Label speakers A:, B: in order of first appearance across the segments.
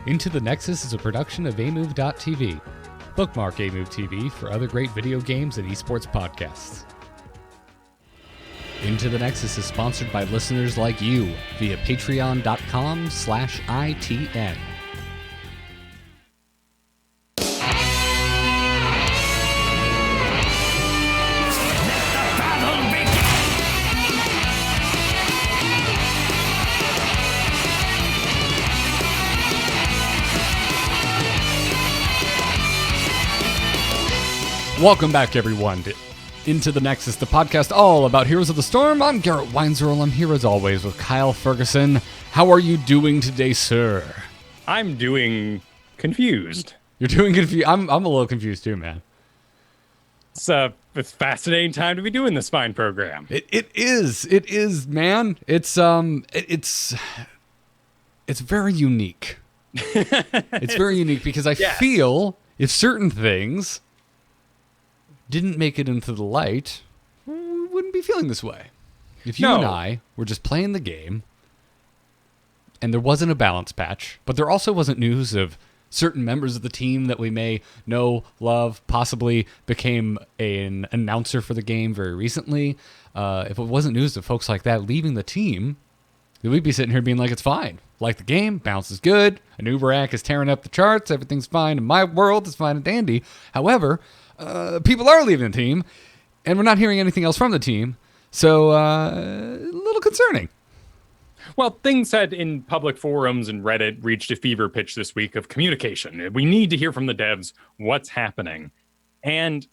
A: Into the Nexus is a production of amove.tv. Bookmark Amove TV for other great video games and esports podcasts. Into the Nexus is sponsored by listeners like you via patreon.com/ITN. Welcome back, everyone, to Into the Nexus, the podcast all about Heroes of the Storm. I'm Garrett Weinzierl. I'm here as always with Kyle Fergusson. How are you doing today, sir?
B: I'm doing confused.
A: You're doing confused. I'm a little confused too, man.
B: It's a fascinating time to be doing this fine program.
A: It is, man. It's very unique. It's very unique because I feel if certain things didn't make it into the light, we wouldn't be feeling this way. If you and I were just playing the game, and there wasn't a balance patch, but there also wasn't news of certain members of the team that we may know, love, possibly became an announcer for the game very recently, if it wasn't news of folks like that leaving the team, then we'd be sitting here being like, it's fine. Like the game, bounce is good, an Uberak is tearing up the charts, everything's fine in my world, it's fine and dandy. However, people are leaving the team, and we're not hearing anything else from the team, so a little concerning.
B: Well, things had in public forums and Reddit reached a fever pitch this week of communication. We need to hear from the devs what's happening. And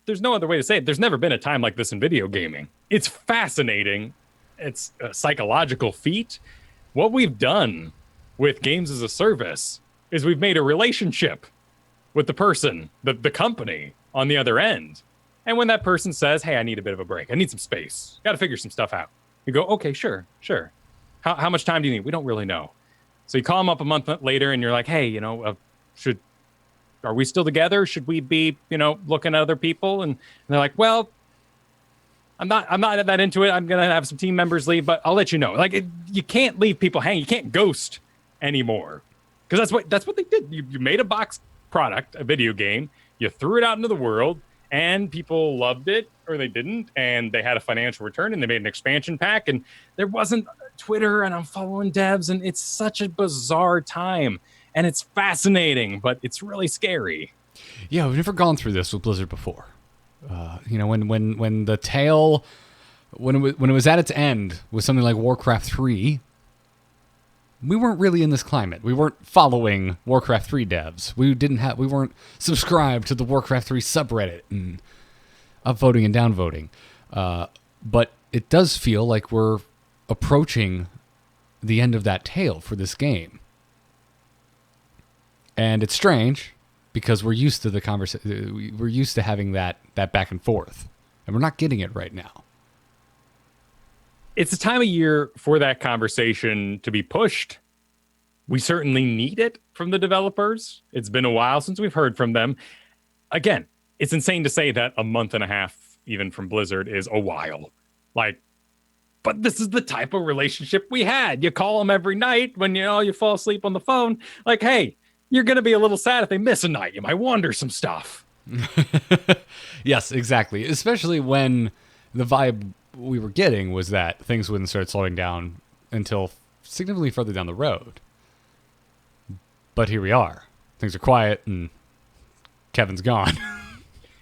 B: there's no other way to say it. There's never been a time like this in video gaming. It's fascinating. It's a psychological feat. What we've done with games as a service is we've made a relationship with the person, the company on the other end. And when that person says, hey, I need a bit of a break, I need some space, got to figure some stuff out, you go, okay, sure. How much time do you need? We don't really know. So you call them up a month later and you're like, hey, are we still together? Should we be, looking at other people? And they're like, well, I'm not that into it. I'm going to have some team members leave, but I'll let you know. Like, you can't leave people hanging. You can't ghost anymore. Because that's what they did. You made a box product, a video game, you threw it out into the world, and people loved it, or they didn't, and they had a financial return, and they made an expansion pack, and there wasn't Twitter, and I'm following devs, and it's such a bizarre time, and it's fascinating, but it's really scary.
A: Yeah, we've never gone through this with Blizzard before. When the tale, when it was at its end with something like Warcraft 3, we weren't really in this climate. We weren't following Warcraft 3 devs. We weren't subscribed to the Warcraft 3 subreddit and upvoting and downvoting. But it does feel like we're approaching the end of that tale for this game. And it's strange because we're used to the conversation. We're used to having that back and forth, and we're not getting it right now.
B: It's a time of year for that conversation to be pushed. We certainly need it from the developers. It's been a while since we've heard from them. Again, it's insane to say that a month and a half, even from Blizzard, is a while. But this is the type of relationship we had. You call them every night when you fall asleep on the phone. Like, hey, you're going to be a little sad if they miss a night. You might wonder some stuff.
A: Yes, exactly. Especially when the vibe we were getting was that things wouldn't start slowing down until significantly further down the road. But here we are. Things are quiet and Kevin's gone.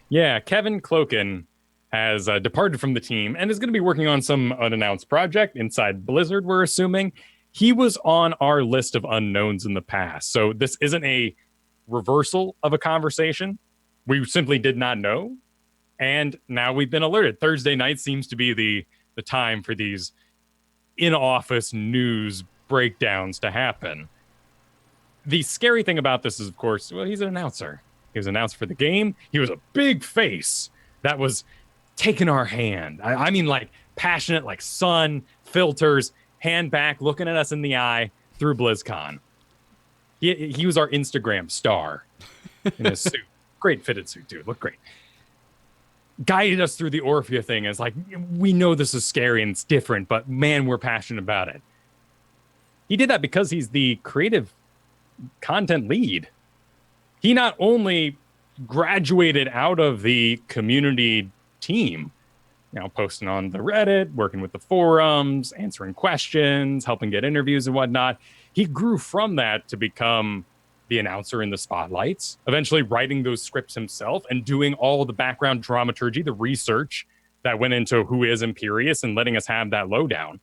B: Yeah, Kevin Cloaken has departed from the team and is going to be working on some unannounced project inside Blizzard, we're assuming. He was on our list of unknowns in the past. So this isn't a reversal of a conversation. We simply did not know. And now we've been alerted. Thursday night seems to be the time for these in-office news breakdowns to happen. The scary thing about this is, of course, well, he's an announcer. He was announced for the game. He was a big face that was taking our hand. I mean, like, passionate, like sun, filters, hand back, looking at us in the eye through BlizzCon. He was our Instagram star in his suit. Great fitted suit, dude. Looked great. Guided us through the Orphea thing. It's like, we know this is scary and it's different, but man, we're passionate about it. he did that because he's the creative content lead. He not only graduated out of the community team, posting on the Reddit, working with the forums, answering questions, helping get interviews and whatnot. He grew from that to become the announcer in the spotlights, eventually writing those scripts himself and doing all the background dramaturgy, the research that went into who is Imperius and letting us have that lowdown.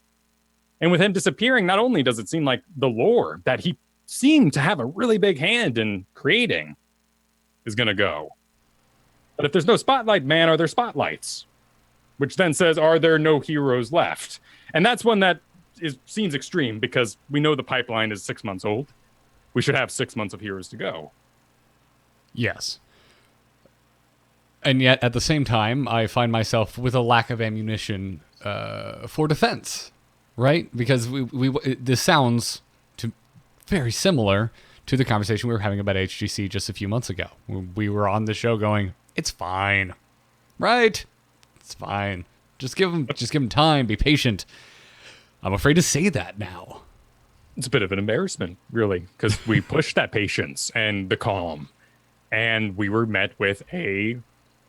B: And with him disappearing, not only does it seem like the lore that he seemed to have a really big hand in creating is going to go. But if there's no spotlight, man, are there spotlights? Which then says, are there no heroes left? And that's one that seems extreme because we know the pipeline is 6 months old. We should have 6 months of heroes to go.
A: Yes. And yet, at the same time, I find myself with a lack of ammunition for defense, right? Because this sounds very similar to the conversation we were having about HGC just a few months ago. We were on the show going, it's fine, right? It's fine. Just give him time. Be patient. I'm afraid to say that now.
B: It's a bit of an embarrassment, really, because we pushed that patience and the calm, and we were met with a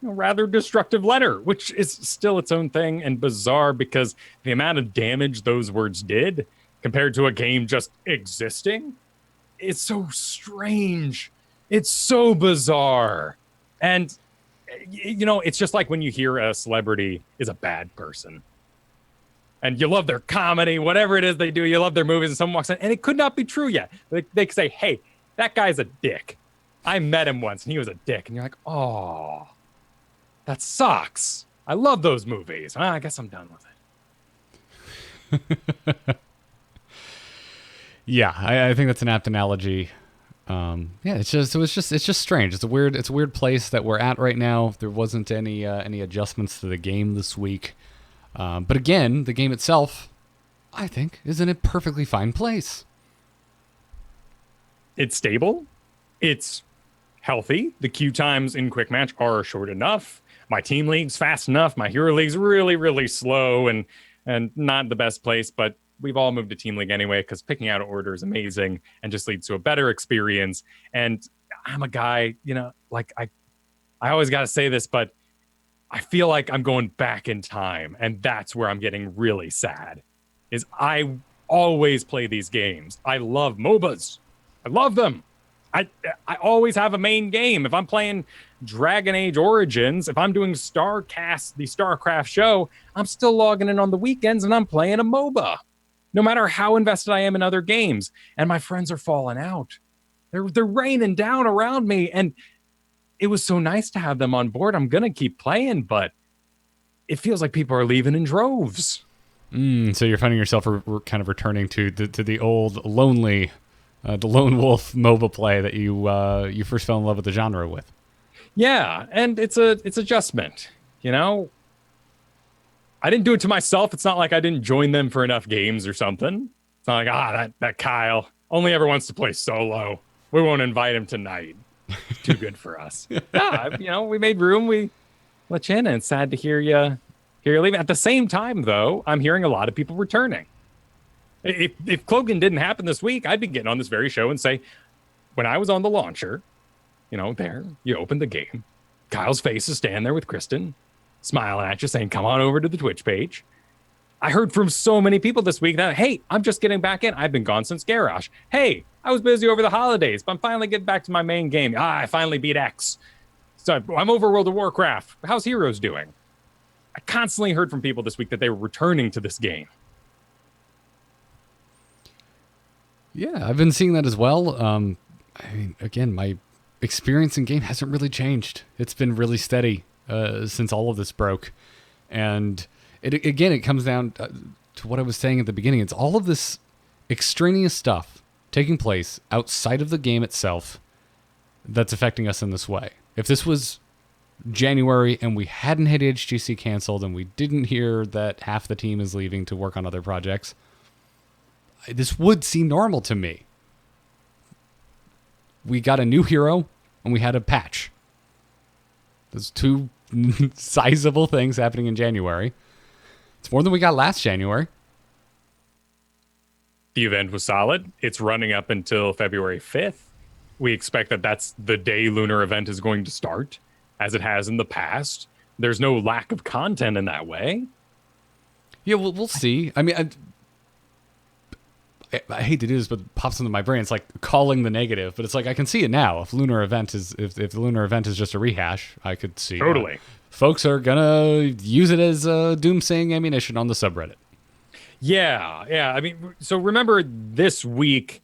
B: rather destructive letter, which is still its own thing and bizarre because the amount of damage those words did compared to a game just existing, it's so strange. It's so bizarre. And, it's just like when you hear a celebrity is a bad person. And you love their comedy, whatever it is they do, you love their movies, and someone walks in, and it could not be true yet. They could say, hey, that guy's a dick. I met him once, and he was a dick. And you're like, oh, that sucks. I love those movies. Well, I guess I'm done with it.
A: Yeah, I think that's an apt analogy. It's just strange. It's a weird place that we're at right now. There wasn't any adjustments to the game this week. But again, the game itself, I think, is in a perfectly fine place.
B: It's stable. It's healthy. The queue times in Quick Match are short enough. My team league's fast enough. My hero league's really, really slow and not the best place. But we've all moved to team league anyway because picking out an order is amazing and just leads to a better experience. And I'm a guy, I always got to say this, but I feel like I'm going back in time, and that's where I'm getting really sad, is I always play these games. I love MOBAs. I love them. I always have a main game. If I'm playing Dragon Age Origins, if I'm doing StarCast, the StarCraft show, I'm still logging in on the weekends, and I'm playing a MOBA, no matter how invested I am in other games. And my friends are falling out. They're raining down around me, and it was so nice to have them on board. I'm going to keep playing, but it feels like people are leaving in droves.
A: So you're finding yourself kind of returning to the old lonely, the lone wolf MOBA play that you first fell in love with the genre with.
B: Yeah, and it's adjustment, I didn't do it to myself. It's not like I didn't join them for enough games or something. It's not like, that Kyle only ever wants to play solo. We won't invite him tonight. It's too good for us. Yeah, we made room. We let you in, and it's sad to hear you leaving. At the same time, though, I'm hearing a lot of people returning. If Cloaken didn't happen this week, I'd be getting on this very show and say, when I was on the launcher, there, you opened the game. Kyle's face is standing there with Kristen, smiling at you, saying, come on over to the Twitch page. I heard from so many people this week that, hey, I'm just getting back in. I've been gone since Garrosh. Hey, I was busy over the holidays, but I'm finally getting back to my main game. I finally beat X. So I'm over World of Warcraft. How's Heroes doing? I constantly heard from people this week that they were returning to this game.
A: Yeah, I've been seeing that as well. Again, my experience in game hasn't really changed. It's been really steady since all of this broke. And it comes down to what I was saying at the beginning. It's all of this extraneous stuff taking place outside of the game itself that's affecting us in this way. If this was January and we hadn't had HGC canceled and we didn't hear that half the team is leaving to work on other projects, this would seem normal to me. We got a new hero and we had a patch. There's two sizable things happening in January. It's more than we got last January.
B: The event was solid. It's running up until February 5th. We expect that that's the day Lunar event is going to start, as it has in the past. There's no lack of content in that way.
A: Yeah, we'll see. I mean, I hate to do this, but it pops into my brain. It's like calling the negative, but it's like I can see it now. If the lunar event is just a rehash, I could see
B: totally.
A: Folks are gonna use it as doomsaying ammunition on the subreddit.
B: Yeah. I mean, so remember this week,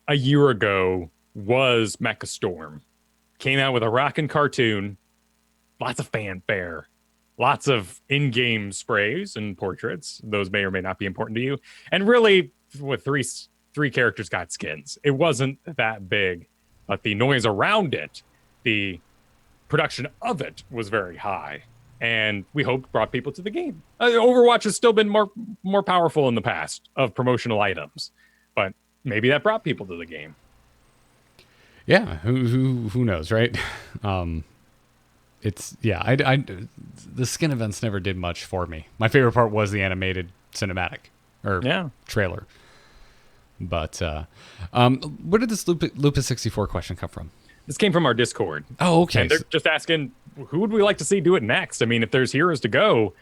B: a year ago, was Mecha Storm. Came out with a rockin' cartoon, lots of fanfare, lots of in-game sprays and portraits. Those may or may not be important to you. And really, with three characters got skins. It wasn't that big, but the noise around it, the production of it was very high, and we hoped brought people to the game. Overwatch has still been more powerful in the past of promotional items, but maybe that brought people to the game.
A: Yeah, who knows, right? The skin events never did much for me. My favorite part was the animated cinematic trailer. But where did this Lupus 64 question come from?
B: This came from our Discord.
A: Oh, okay.
B: And they're just asking, who would we like to see do it next? I mean, if there's heroes to go,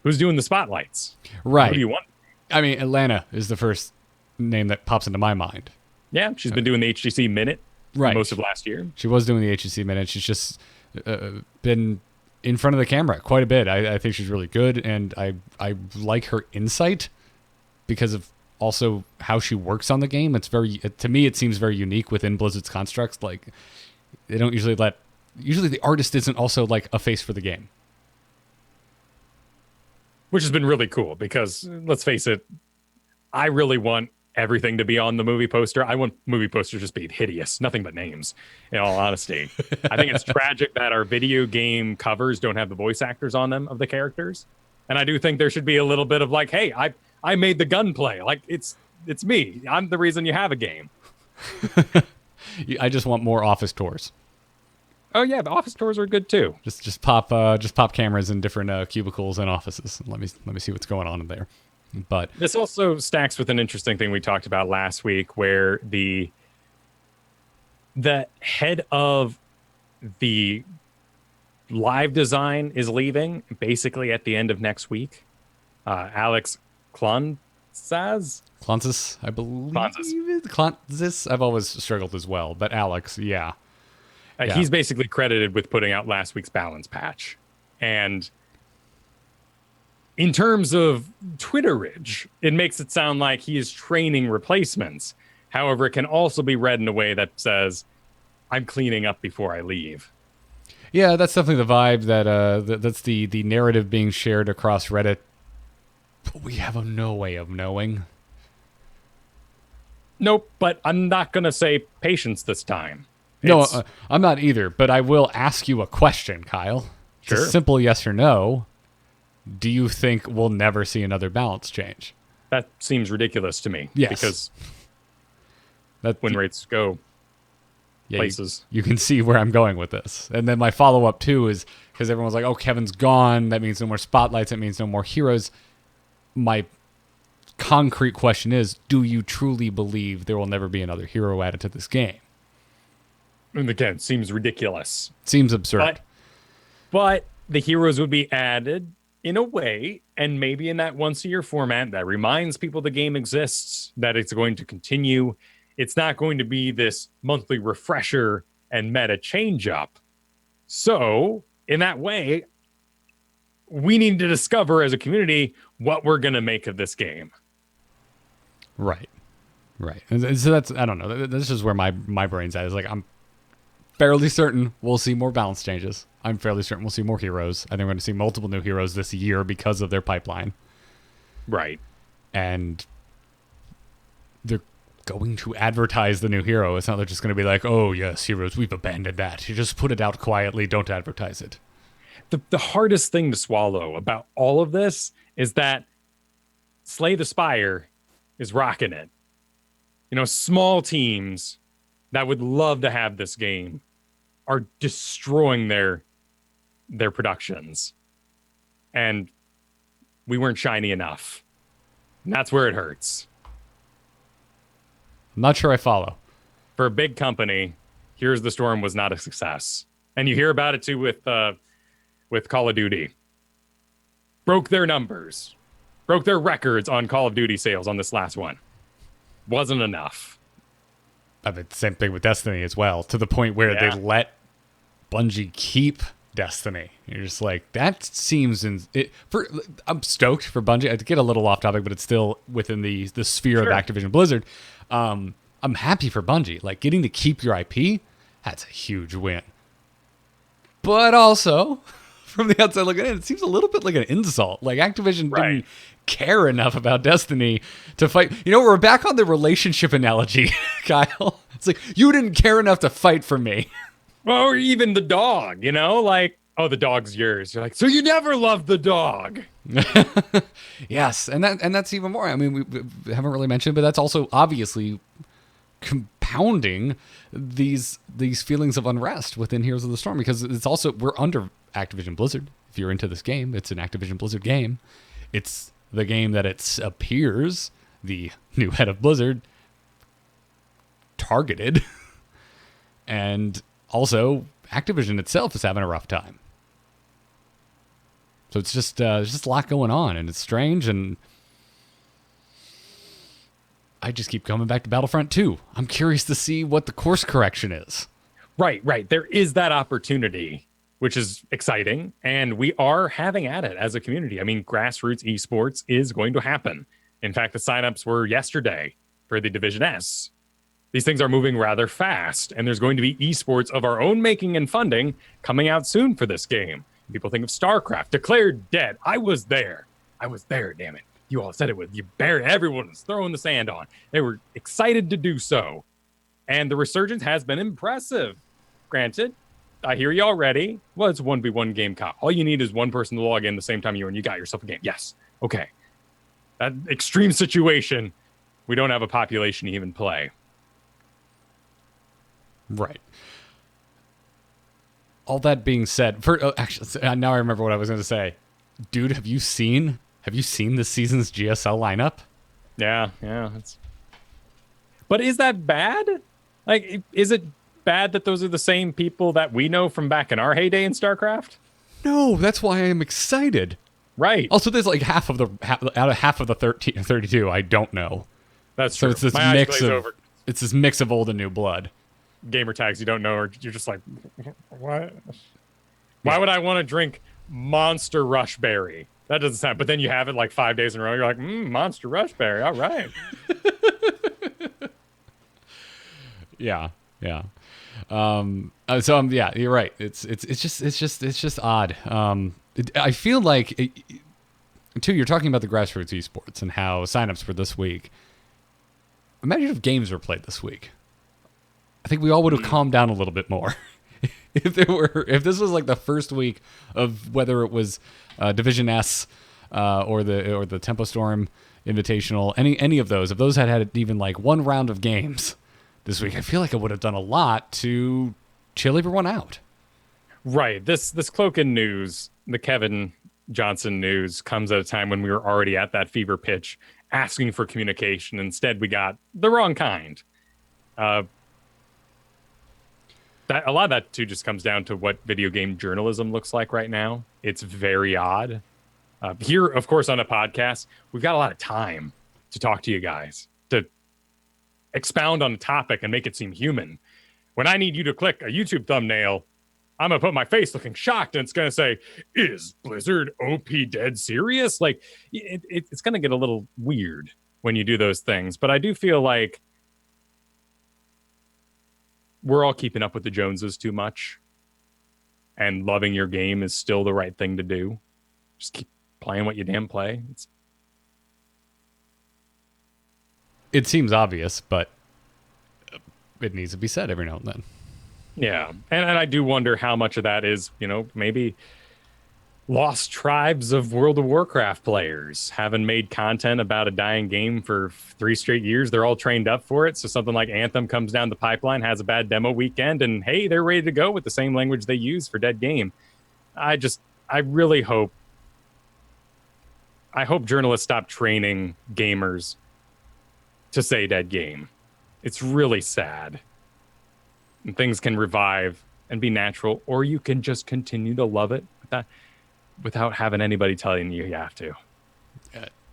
B: who's doing the spotlights?
A: Right.
B: Who do you want?
A: I mean, Atlanta is the first name that pops into my mind.
B: Yeah, she's been doing the HGC Minute most of last year.
A: She was doing the HGC Minute. She's just been in front of the camera quite a bit. I think she's really good, and I like her insight because of also how she works on the game. To me, it seems very unique within Blizzard's constructs. Like, they don't usually the artist isn't also like a face for the game.
B: Which has been really cool because, let's face it, I really want everything to be on the movie poster. I want movie posters just being hideous, nothing but names, in all honesty. I think it's tragic that our video game covers don't have the voice actors on them of the characters. And I do think there should be a little bit of like, hey, I made the gunplay. Like, it's me. I'm the reason you have a game.
A: I just want more office tours.
B: Oh yeah, the office tours are good too.
A: Just pop cameras in different cubicles and offices. Let me see what's going on in there. But
B: this also stacks with an interesting thing we talked about last week, where the head of the live design is leaving basically at the end of next week. Alex Klontzis, I believe. Klontzis.
A: I've always struggled as well, but Alex, yeah.
B: He's basically credited with putting out last week's balance patch. And in terms of Twitterage, it makes it sound like he is training replacements. However, it can also be read in a way that says, I'm cleaning up before I leave.
A: Yeah, that's definitely the vibe that's the narrative being shared across Reddit. But we have no way of knowing.
B: Nope, but I'm not going to say patience this time.
A: No, I'm not either, but I will ask you a question, Kyle.
B: Sure.
A: It's a simple yes or no. Do you think we'll never see another balance change?
B: That seems ridiculous to me.
A: Yes.
B: Because win rates go places.
A: You can see where I'm going with this. And then my follow-up, too, is because everyone's like, oh, Kevin's gone. That means no more spotlights. That means no more heroes. My concrete question is, do you truly believe there will never be another hero added to this game?
B: And again, seems ridiculous.
A: Seems absurd.
B: But the heroes would be added in a way, and maybe in that once-a-year format that reminds people the game exists, that it's going to continue. It's not going to be this monthly refresher and meta change-up. So, in that way, we need to discover as a community what we're going to make of this game.
A: Right. And so that's, I don't know, this is where my brain's at. Is like, I'm fairly certain we'll see more balance changes. I'm fairly certain we'll see more heroes. I think we're going to see multiple new heroes this year because of their pipeline.
B: Right.
A: And they're going to advertise the new hero. It's not they're just going to be like, oh, yes, heroes, we've abandoned that. You just put it out quietly. Don't advertise it.
B: The hardest thing to swallow about all of this is that Slay the Spire is rocking it. You know, small teams that would love to have this game are destroying their productions. And we weren't shiny enough. And that's where it hurts.
A: I'm not sure I follow.
B: For a big company, Here's the Storm was not a success. And you hear about it too with Call of Duty. Broke their numbers. Broke their records on Call of Duty sales on this last one. Wasn't enough.
A: I mean, same thing with Destiny as well, to the point where they let Bungie keep Destiny. You're just like, that seems... I'm stoked for Bungie. I get a little off topic, but it's still within the sphere of Activision Blizzard. I'm happy for Bungie. Like, getting to keep your IP, that's a huge win. But also, from the outside looking in, it seems a little bit like an insult. Like, Activision didn't care enough about Destiny to fight. You know, we're back on the relationship analogy, Kyle. It's like, you didn't care enough to fight for me.
B: Well, or even the dog, you know? Like, oh, the dog's yours. You're like, so you never loved the dog.
A: Yes, and that's even more. I mean, we haven't really mentioned, but that's also obviously compounding these feelings of unrest within Heroes of the Storm, because it's also, we're under Activision Blizzard. If you're into this game, it's an Activision Blizzard game. It's the game that it appears the new head of Blizzard targeted. And also, Activision itself is having a rough time. So it's just there's just a lot going on, and it's strange, and I just keep coming back to Battlefront 2. I'm curious to see what the course correction is.
B: Right. There is that opportunity, which is exciting, and we are having at it as a community. I mean, grassroots esports is going to happen. In fact, the signups were yesterday for the Division S. These things are moving rather fast, and there's going to be esports of our own making and funding coming out soon for this game. People think of StarCraft, declared dead. I was there, damn it. You all said it with you. Everyone was throwing the sand on. They were excited to do so. And the resurgence has been impressive. Granted, I hear you already. Well, it's a 1v1 game, Kyle. All you need is one person to log in the same time you, and you got yourself a game. Yes. Okay. That extreme situation, we don't have a population to even play.
A: Right. All that being said, actually, now I remember what I was going to say. Dude, have you seen this season's GSL lineup?
B: Yeah. But is that bad? Like, is it bad that those are the same people that we know from back in our heyday in StarCraft?
A: No, that's why I'm excited.
B: Right.
A: Also, there's like half of the 32 I don't know.
B: That's true.
A: So it's this mix of old and new blood.
B: Gamer tags you don't know, or you're just like, what? Why would I want to drink Monster Rush Berry? That doesn't sound. But then you have it like 5 days in a row. You're like, Monster Rush Berry. All right.
A: Yeah. So you're right. It's just odd. I feel like too. You're talking about the grassroots esports and how signups for this week. Imagine if games were played this week. I think we all would have calmed down a little bit more. If this was like the first week of whether it was Division S or the Tempo Storm Invitational, any of those, if those had even like one round of games this week, I feel like it would have done a lot to chill everyone out.
B: Right. This Cloaken news, the Kevin Johnson news, comes at a time when we were already at that fever pitch asking for communication. Instead, we got the wrong kind. A lot of that too just comes down to what video game journalism looks like right now. It's very odd. Here, of course, on a podcast, we've got a lot of time to talk to you guys, to expound on a topic and make it seem human. When I need you to click a YouTube thumbnail, I'm going to put my face looking shocked, and it's going to say, is Blizzard OP dead serious? Like, it's going to get a little weird when you do those things. But I do feel like we're all keeping up with the Joneses too much, and loving your game is still the right thing to do. Just keep playing what you damn play.
A: It seems obvious, but it needs to be said every now and then.
B: Yeah, and I do wonder how much of that is, maybe lost tribes of World of Warcraft players having made content about a dying game for 3 straight years. They're all trained up for it. So something like Anthem comes down the pipeline, has a bad demo weekend, and hey, they're ready to go with the same language they use for dead game. I really hope journalists stop training gamers to say dead game. It's really sad. And things can revive and be natural, or you can just continue to love it without having anybody telling you have to.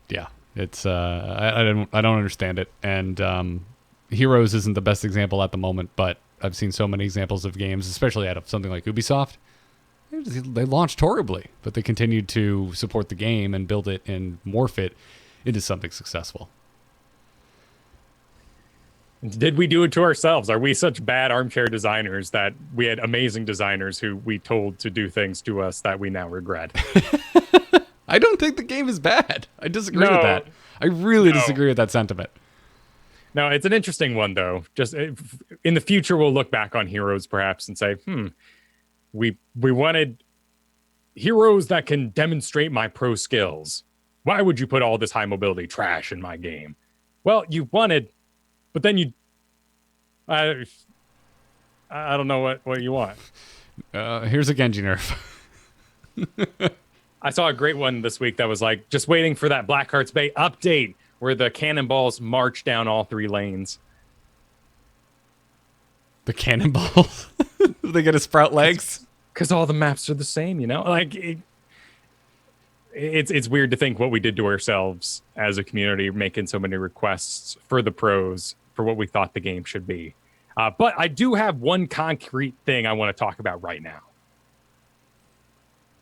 A: Yeah, it's I don't understand it, and Heroes isn't the best example at the moment, but I've seen so many examples of games, especially out of something like Ubisoft. They launched horribly, but they continued to support the game and build it and morph it into something successful.
B: Did we do it to ourselves? Are we such bad armchair designers that we had amazing designers who we told to do things to us that we now regret?
A: I don't think the game is bad. I disagree with that. I really disagree with that sentiment.
B: No, it's an interesting one, though. Just in the future, we'll look back on Heroes perhaps and say, we wanted heroes that can demonstrate my pro skills. Why would you put all this high mobility trash in my game? Well, you wanted... But then I don't know what you want.
A: Here's a Genji nerf.
B: I saw a great one this week that was like, just waiting for that Blackheart's Bay update where the cannonballs march down all 3 lanes.
A: The cannonballs? They get to sprout legs?
B: Because all the maps are the same, you know? Like, it's weird to think what we did to ourselves as a community, making so many requests for the pros for what we thought the game should be. But I do have one concrete thing I want to talk about right now.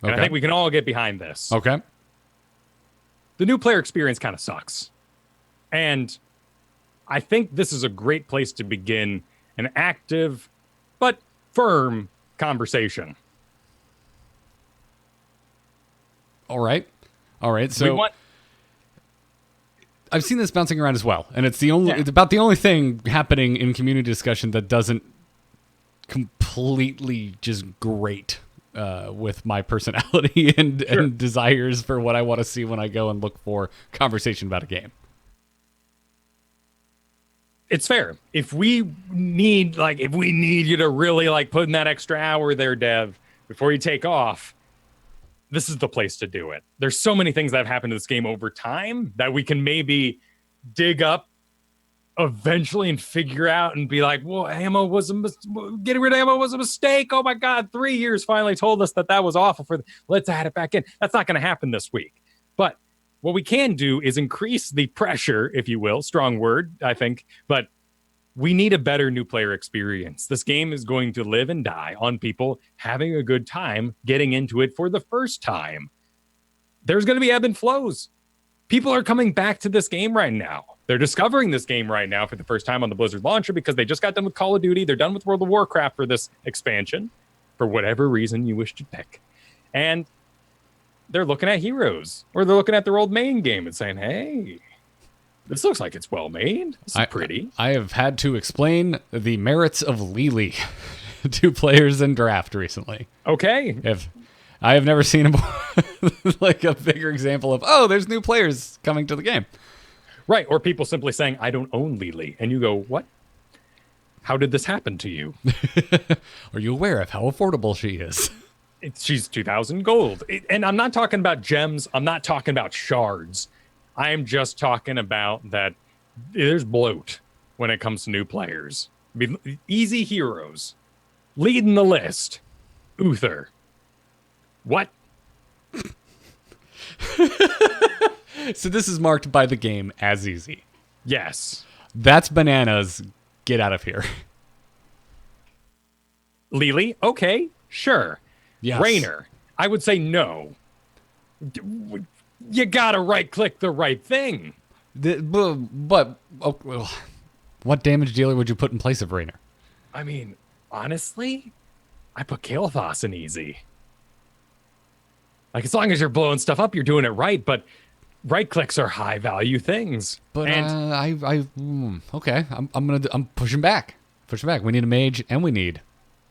B: And I think we can all get behind this.
A: Okay.
B: The new player experience kind of sucks. And I think this is a great place to begin an active but firm conversation.
A: All right. So I've seen this bouncing around as well, and it's it's about the only thing happening in community discussion that doesn't completely just grate with my personality and desires for what I want to see when I go and look for conversation about a game.
B: It's fair. If we need you to really put in that extra hour there, Dev, before you take off, this is the place to do it. There's so many things that have happened to this game over time that we can maybe dig up eventually and figure out and be like, well, getting rid of ammo was a mistake. Oh my God, 3 years finally told us that was awful. Let's add it back in. That's not going to happen this week. But what we can do is increase the pressure, if you will. Strong word, I think. But we need a better new player experience. This game is going to live and die on people having a good time getting into it for the first time. There's going to be ebb and flows. People are coming back to this game right now. They're discovering this game right now for the first time on the Blizzard launcher because they just got done with Call of Duty. They're done with World of Warcraft for this expansion, for whatever reason you wish to pick. And they're looking at Heroes, or they're looking at their old main game and saying, hey, this looks like it's well made. This is pretty.
A: I have had to explain the merits of Lily to players in draft recently.
B: Okay.
A: I have never seen a bigger example of, there's new players coming to the game.
B: Right. Or people simply saying, I don't own Lily. And you go, what? How did this happen to you?
A: Are you aware of how affordable she is?
B: She's 2,000 gold. And I'm not talking about gems. I'm not talking about shards. I am just talking about that there's bloat when it comes to new players. I mean, easy heroes. Leading the list. Uther. What?
A: So this is marked by the game as easy.
B: Yes.
A: That's bananas. Get out of here.
B: Lily? Okay, sure.
A: Yes.
B: Raynor? I would say no. You gotta right-click the right thing.
A: But what damage dealer would you put in place of Raynor?
B: I mean, honestly, I put Kael'thas in easy. Like, as long as you're blowing stuff up, you're doing it right, but right-clicks are high-value things.
A: But okay, I'm pushing back. We need a mage, and we need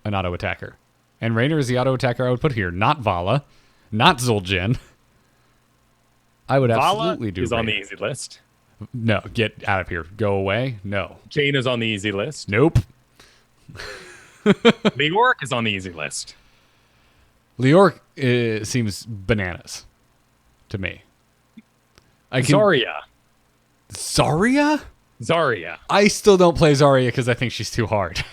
A: an auto-attacker. And Raynor is the auto-attacker I would put here, not Vala, not Zul'jin. I would absolutely do
B: Vala is
A: Raynor.
B: on the easy list.
A: No, get out of here. Go away. No.
B: Jaina is on the easy list.
A: Nope.
B: Leoric is on the easy list.
A: Leoric seems bananas to me.
B: Zarya.
A: Zarya?
B: Zarya.
A: I still don't play Zarya because I think she's too hard.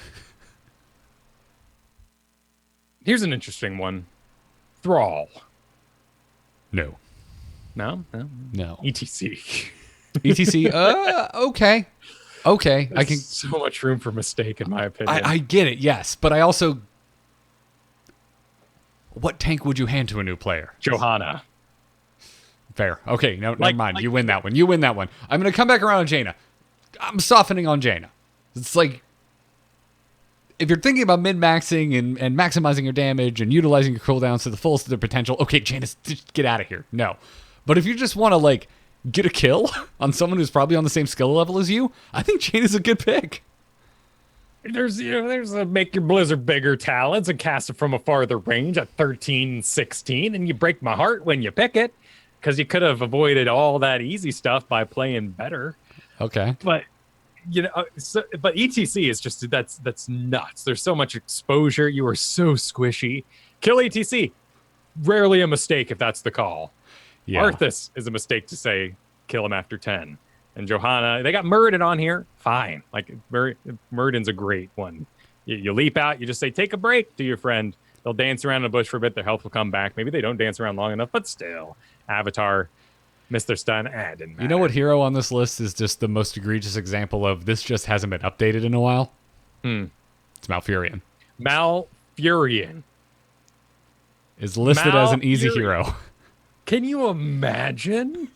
B: Here's an interesting one. Thrall.
A: No.
B: No? ETC.
A: ETC, okay. Okay.
B: There's
A: I can
B: so much room for mistake, in my opinion.
A: I get it, yes. But I also... What tank would you hand to a new player?
B: Johanna.
A: Fair. Okay, no, never mind. You win that one. You win that one. I'm going to come back around on Jaina. I'm softening on Jaina. It's like... If you're thinking about min-maxing and maximizing your damage and utilizing your cooldowns to the fullest of their potential, okay, Jaina, just get out of here. No. But if you just want to, like, get a kill on someone who's probably on the same skill level as you, I think Jaina's a good pick.
B: There's a make your blizzard bigger talents and cast it from a farther range at 13, 16, and you break my heart when you pick it, because you could have avoided all that easy stuff by playing better.
A: Okay.
B: But but ETC is just that's nuts. There's so much exposure. You are so squishy. Kill ETC. Rarely a mistake if that's the call. Yeah. Arthas is a mistake to say kill him after 10. And Johanna, they got Muradin on here. Fine. Like Muradin's a great one. You leap out, you just say take a break to your friend. They'll dance around in the bush for a bit. Their health will come back. Maybe they don't dance around long enough, but still. Avatar. Missed their stun. Didn't matter.
A: You know what hero on this list is just the most egregious example of this just hasn't been updated in a while? It's Malfurion.
B: Malfurion.
A: Is listed as an easy hero.
B: Can you imagine?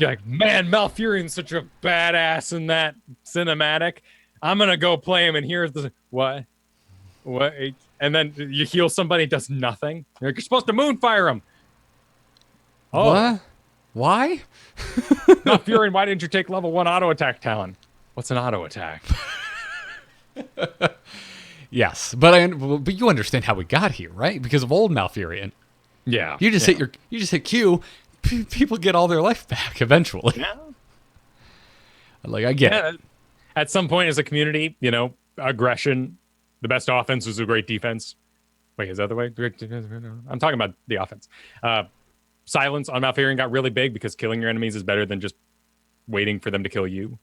B: like, man, Malfurion's such a badass in that cinematic. I'm going to go play him, and here's the... What? And then you heal somebody, does nothing. You're supposed to moonfire him.
A: Oh. What? Why?
B: Malfurion, why didn't you take level 1 auto attack talent? What's an auto attack?
A: Yes, but you understand how we got here, right? Because of old Malfurion.
B: Yeah.
A: You just hit Q, people get all their life back eventually.
B: Yeah.
A: Like, I get it.
B: At some point as a community, aggression, the best offense was a great defense. Wait, is that the way? I'm talking about the offense. Silence on Malfurion got really big because killing your enemies is better than just waiting for them to kill you.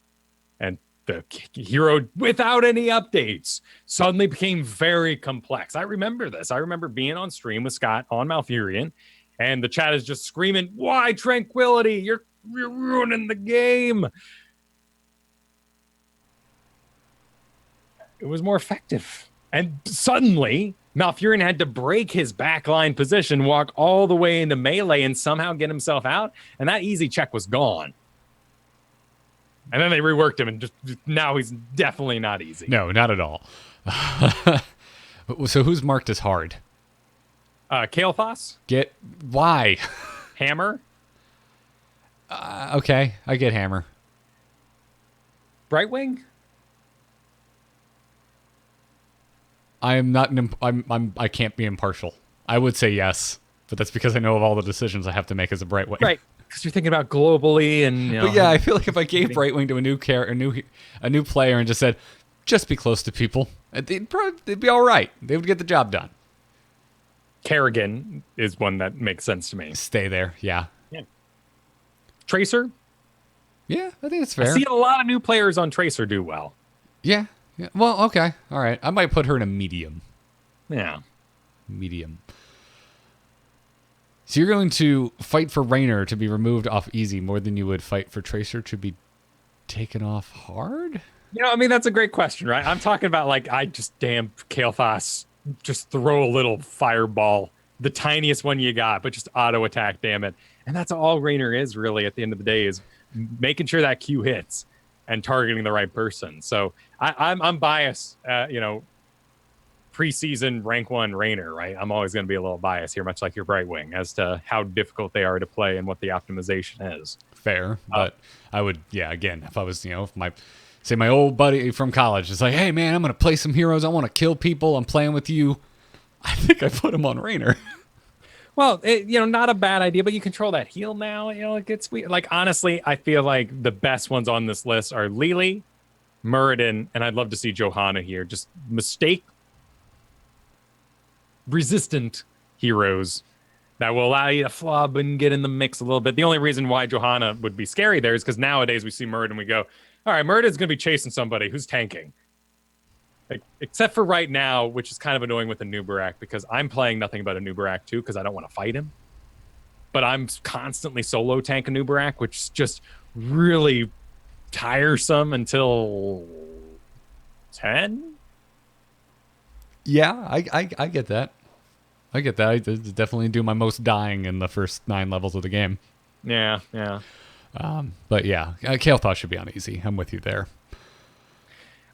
B: And the hero, without any updates, suddenly became very complex. I remember this. I remember being on stream with Scott on Malfurion, and the chat is just screaming, "Why Tranquility? You're ruining the game." It was more effective. And suddenly, Malfurion had to break his backline position, walk all the way into melee, and somehow get himself out. And that easy check was gone. And then they reworked him, and just now he's definitely not easy.
A: No, not at all. So who's marked as hard?
B: Kael'thas.
A: Why?
B: Hammer.
A: Okay, I get Hammer.
B: Brightwing.
A: I can't be impartial. I would say yes, but that's because I know of all the decisions I have to make as a Brightwing.
B: Right, because you're thinking about globally and.
A: But yeah, I feel like if I gave Brightwing to a new player and just said, just be close to people, they'd be all right. They would get the job done.
B: Kerrigan is one that makes sense to me.
A: Stay there, yeah.
B: Tracer.
A: Yeah, I think it's fair.
B: I see a lot of new players on Tracer do well.
A: Yeah. Well, okay. All right. I might put her in a medium.
B: Yeah.
A: Medium. So you're going to fight for Raynor to be removed off easy more than you would fight for Tracer to be taken off hard?
B: That's a great question, right? I'm talking about, I just damn Kael'thas, just throw a little fireball, the tiniest one you got, but just auto attack, damn it. And that's all Raynor is really at the end of the day, is making sure that Q hits and targeting the right person. So I'm biased, preseason rank 1 Raynor, right? I'm always going to be a little biased here, much like your Brightwing, as to how difficult they are to play and what the optimization is.
A: Fair, but I would, again, if I was, if my old buddy from college is like, hey man, I'm going to play some heroes, I want to kill people, I'm playing with you, I think I put him on Raynor.
B: Well, not a bad idea, but you control that heal now. It gets weird. Honestly, I feel like the best ones on this list are Lily, Muradin, and I'd love to see Johanna here. Just mistake-resistant heroes that will allow you to flub and get in the mix a little bit. The only reason why Johanna would be scary there is because nowadays we see Muradin and we go, all right, Murda's going to be chasing somebody who's tanking. Like, except for right now, which is kind of annoying with the Nubarak, because I'm playing nothing but a Nubarak too, because I don't want to fight him. But I'm constantly solo tank a Nubarak, which is just really tiresome until 10.
A: Yeah, I get that. I get that. I definitely do my most dying in the first 9 levels of the game.
B: Yeah.
A: But yeah, Kale Thought should be on easy. I'm with you there.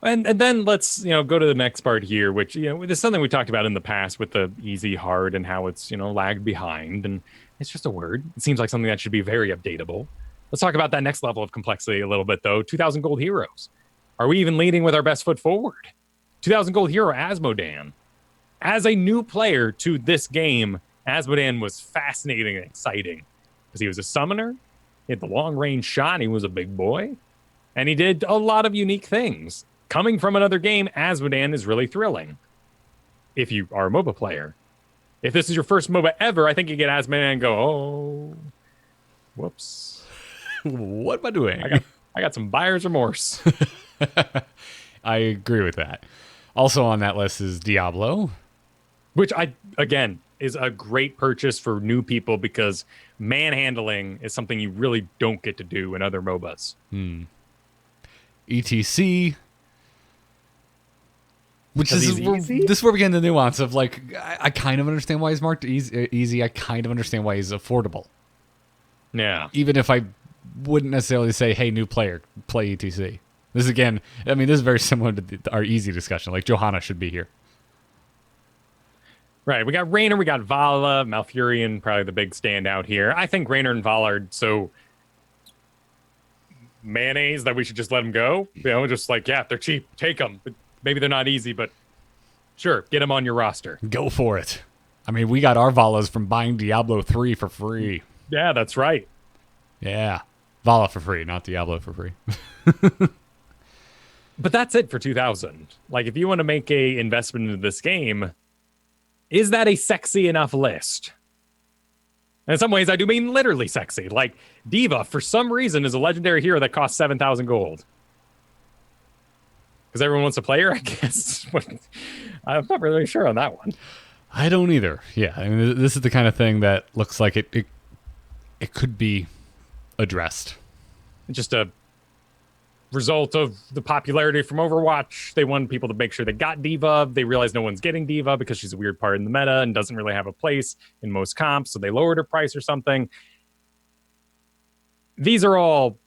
B: And then let's go to the next part here, which is something we talked about in the past with the easy, hard, and how it's lagged behind, and it's just a word. It seems like something that should be very updatable. Let's talk about that next level of complexity a little bit, though. 2,000 gold heroes. Are we even leading with our best foot forward? 2,000 gold hero Asmodan. As a new player to this game, Asmodan was fascinating and exciting because he was a summoner. He had the long range shot. He was a big boy, and he did a lot of unique things. Coming from another game, Asmodan is really thrilling if you are a MOBA player. If this is your first MOBA ever, I think you get Asmodan and go, oh, whoops.
A: What am I doing?
B: I got some buyer's remorse.
A: I agree with that. Also on that list is Diablo.
B: Which, again, is a great purchase for new people because manhandling is something you really don't get to do in other MOBAs.
A: ETC. Which this is where we get into the nuance of, like, I kind of understand why he's marked easy. I kind of understand why he's affordable.
B: Yeah.
A: Even if I wouldn't necessarily say, hey, new player, play ETC. This, again, I mean, this is very similar to our easy discussion. Like, Johanna should be here.
B: Right. We got Raynor, we got Vala, Malfurion, probably the big standout here. I think Raynor and Vala are so mayonnaise that we should just let them go. Just like, yeah, they're cheap. Take them. Maybe they're not easy, but sure, get them on your roster.
A: Go for it. I mean, we got our Valas from buying Diablo 3 for free.
B: Yeah, that's right.
A: Yeah. Vala for free, not Diablo for free.
B: But that's it for 2000. Like, if you want to make a investment into this game, is that a sexy enough list? And in some ways, I do mean literally sexy. Like, Diva, for some reason, is a legendary hero that costs 7,000 gold. Because everyone wants a player, I guess. I'm not really sure on that one.
A: I don't either. Yeah, I mean, this is the kind of thing that looks like it could be addressed.
B: Just a result of the popularity from Overwatch. They wanted people to make sure they got Diva. They realized no one's getting Diva because she's a weird part in the meta and doesn't really have a place in most comps, so they lowered her price or something. These are all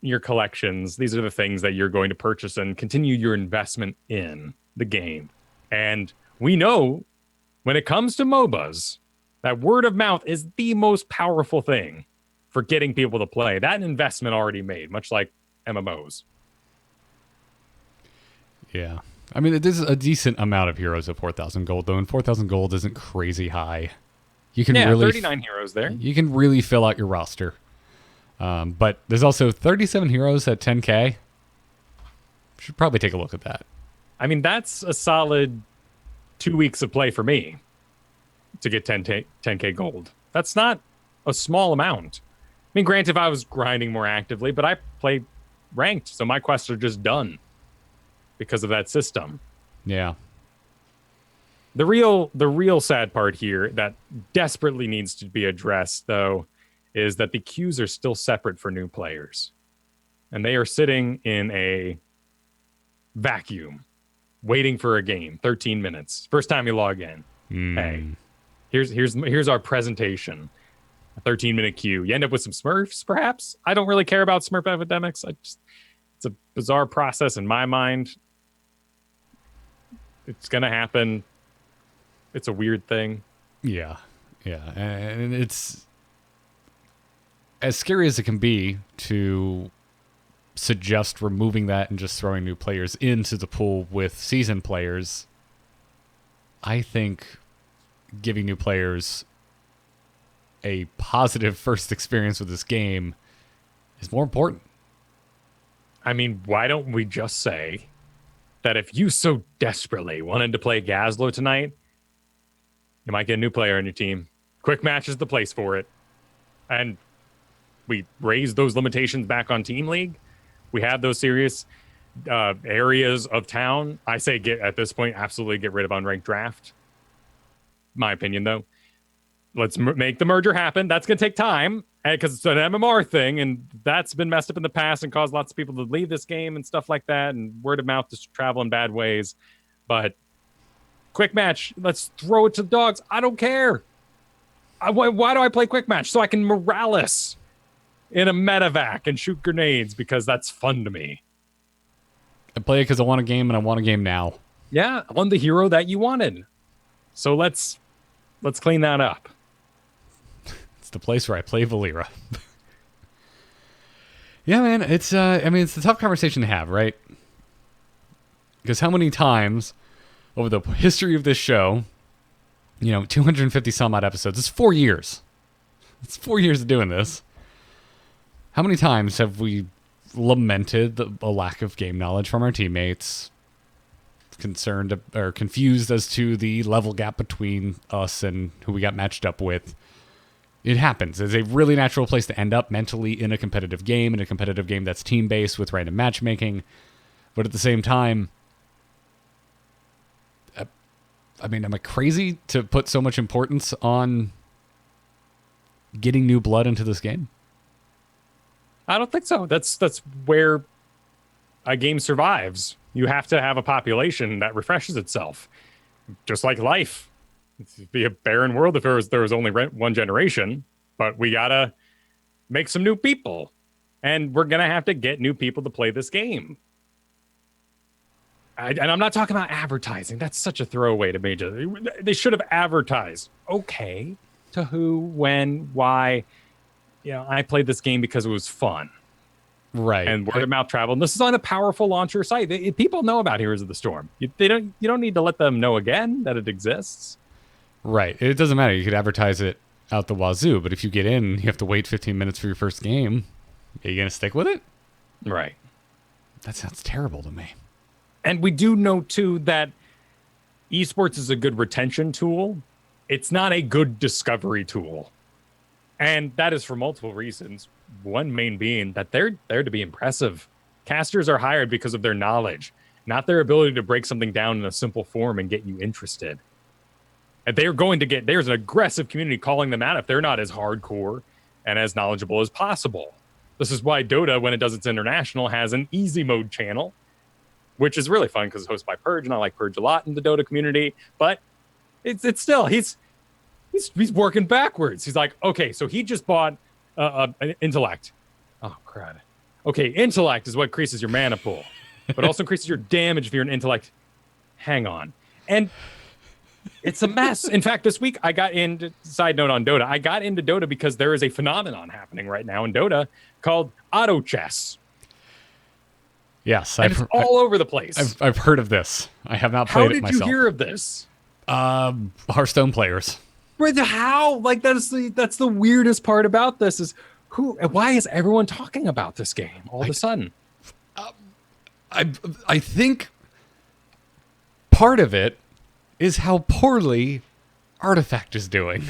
B: your collections. These are the things that you're going to purchase and continue your investment in the game. And we know when it comes to MOBAs, that word of mouth is the most powerful thing for getting people to play. That investment already made, much like MMOs.
A: Yeah. I mean, there's a decent amount of heroes at 4,000 gold, though, and 4,000 gold isn't crazy high. You can really
B: 39 heroes there.
A: You can really fill out your roster. But there's also 37 heroes at 10K. Should probably take a look at that.
B: I mean, that's a solid 2 weeks of play for me to get 10K gold. That's not a small amount. I mean, granted, if I was grinding more actively, but I play ranked, so my quests are just done because of that system.
A: Yeah.
B: The real sad part here that desperately needs to be addressed, though, is that the queues are still separate for new players. And they are sitting in a vacuum, waiting for a game, 13 minutes. First time you log in. Hey, here's our presentation. A 13-minute queue. You end up with some Smurfs, perhaps? I don't really care about Smurf epidemics. It's a bizarre process in my mind. It's going to happen. It's a weird thing.
A: Yeah. Yeah. And it's as scary as it can be to suggest removing that and just throwing new players into the pool with seasoned players. I think giving new players a positive first experience with this game is more important.
B: I mean, why don't we just say that if you so desperately wanted to play Gazlo tonight, you might get a new player on your team. Quick match is the place for it. And we raise those limitations back on Team League. we have those serious areas of town, I say at this point, absolutely get rid of unranked draft. My opinion, though. Let's make the merger happen. That's going to take time because it's an MMR thing, and that's been messed up in the past and caused lots of people to leave this game and stuff like that, and word of mouth to travel in bad ways. But quick match, let's throw it to the dogs. I don't care. Why do I play quick match? So I can Morales in a medevac and shoot grenades because that's fun to me.
A: I play it because I want a game, and I want a game now.
B: Yeah, on the hero that you wanted. So let's clean that up.
A: It's the place where I play Valera. Yeah, man, it's it's a tough conversation to have, right? Because how many times over the history of this show, 250 some odd episodes, it's 4 years. It's 4 years of doing this. How many times have we lamented a lack of game knowledge from our teammates, concerned or confused as to the level gap between us and who we got matched up with? It happens. It's a really natural place to end up mentally in a competitive game that's team-based with random matchmaking. But at the same time, am I crazy to put so much importance on getting new blood into this game?
B: I don't think so. That's where a game survives. You have to have a population that refreshes itself, just like life. It'd be a barren world if there was only one generation. But we gotta make some new people, and we're gonna have to get new people to play this game. And I'm not talking about advertising. That's such a throwaway to me. They should have advertised. Okay, to who, when, why. I played this game because it was fun.
A: Right.
B: And word of mouth travel. And this is on a powerful launcher site. People know about Heroes of the Storm. You don't need to let them know again that it exists.
A: Right. It doesn't matter. You could advertise it out the wazoo, but if you get in, you have to wait 15 minutes for your first game. Are you going to stick with it?
B: Right.
A: That sounds terrible to me.
B: And we do know, too, that esports is a good retention tool. It's not a good discovery tool. And that is for multiple reasons. One main being that they're there to be impressive. Casters are hired because of their knowledge, not their ability to break something down in a simple form and get you interested. And there's an aggressive community calling them out if they're not as hardcore and as knowledgeable as possible. This is why Dota, when it does its international, has an easy mode channel, which is really fun because it's hosted by Purge, and I like Purge a lot in the Dota community. But it's still, he's working backwards. He's like, okay, so he just bought an intellect. Oh, crud. Okay, intellect is what increases your mana pool, but also increases your damage if you're an intellect. Hang on. And it's a mess. In fact, this week side note on Dota, I got into Dota because there is a phenomenon happening right now in Dota called auto chess.
A: Yes.
B: And it's all over the place.
A: I've heard of this. I have not played it myself.
B: How did you hear of this?
A: Hearthstone players.
B: How? Like, that's the weirdest part about this is why is everyone talking about this game all of a sudden?
A: I think part of it is how poorly Artifact is doing.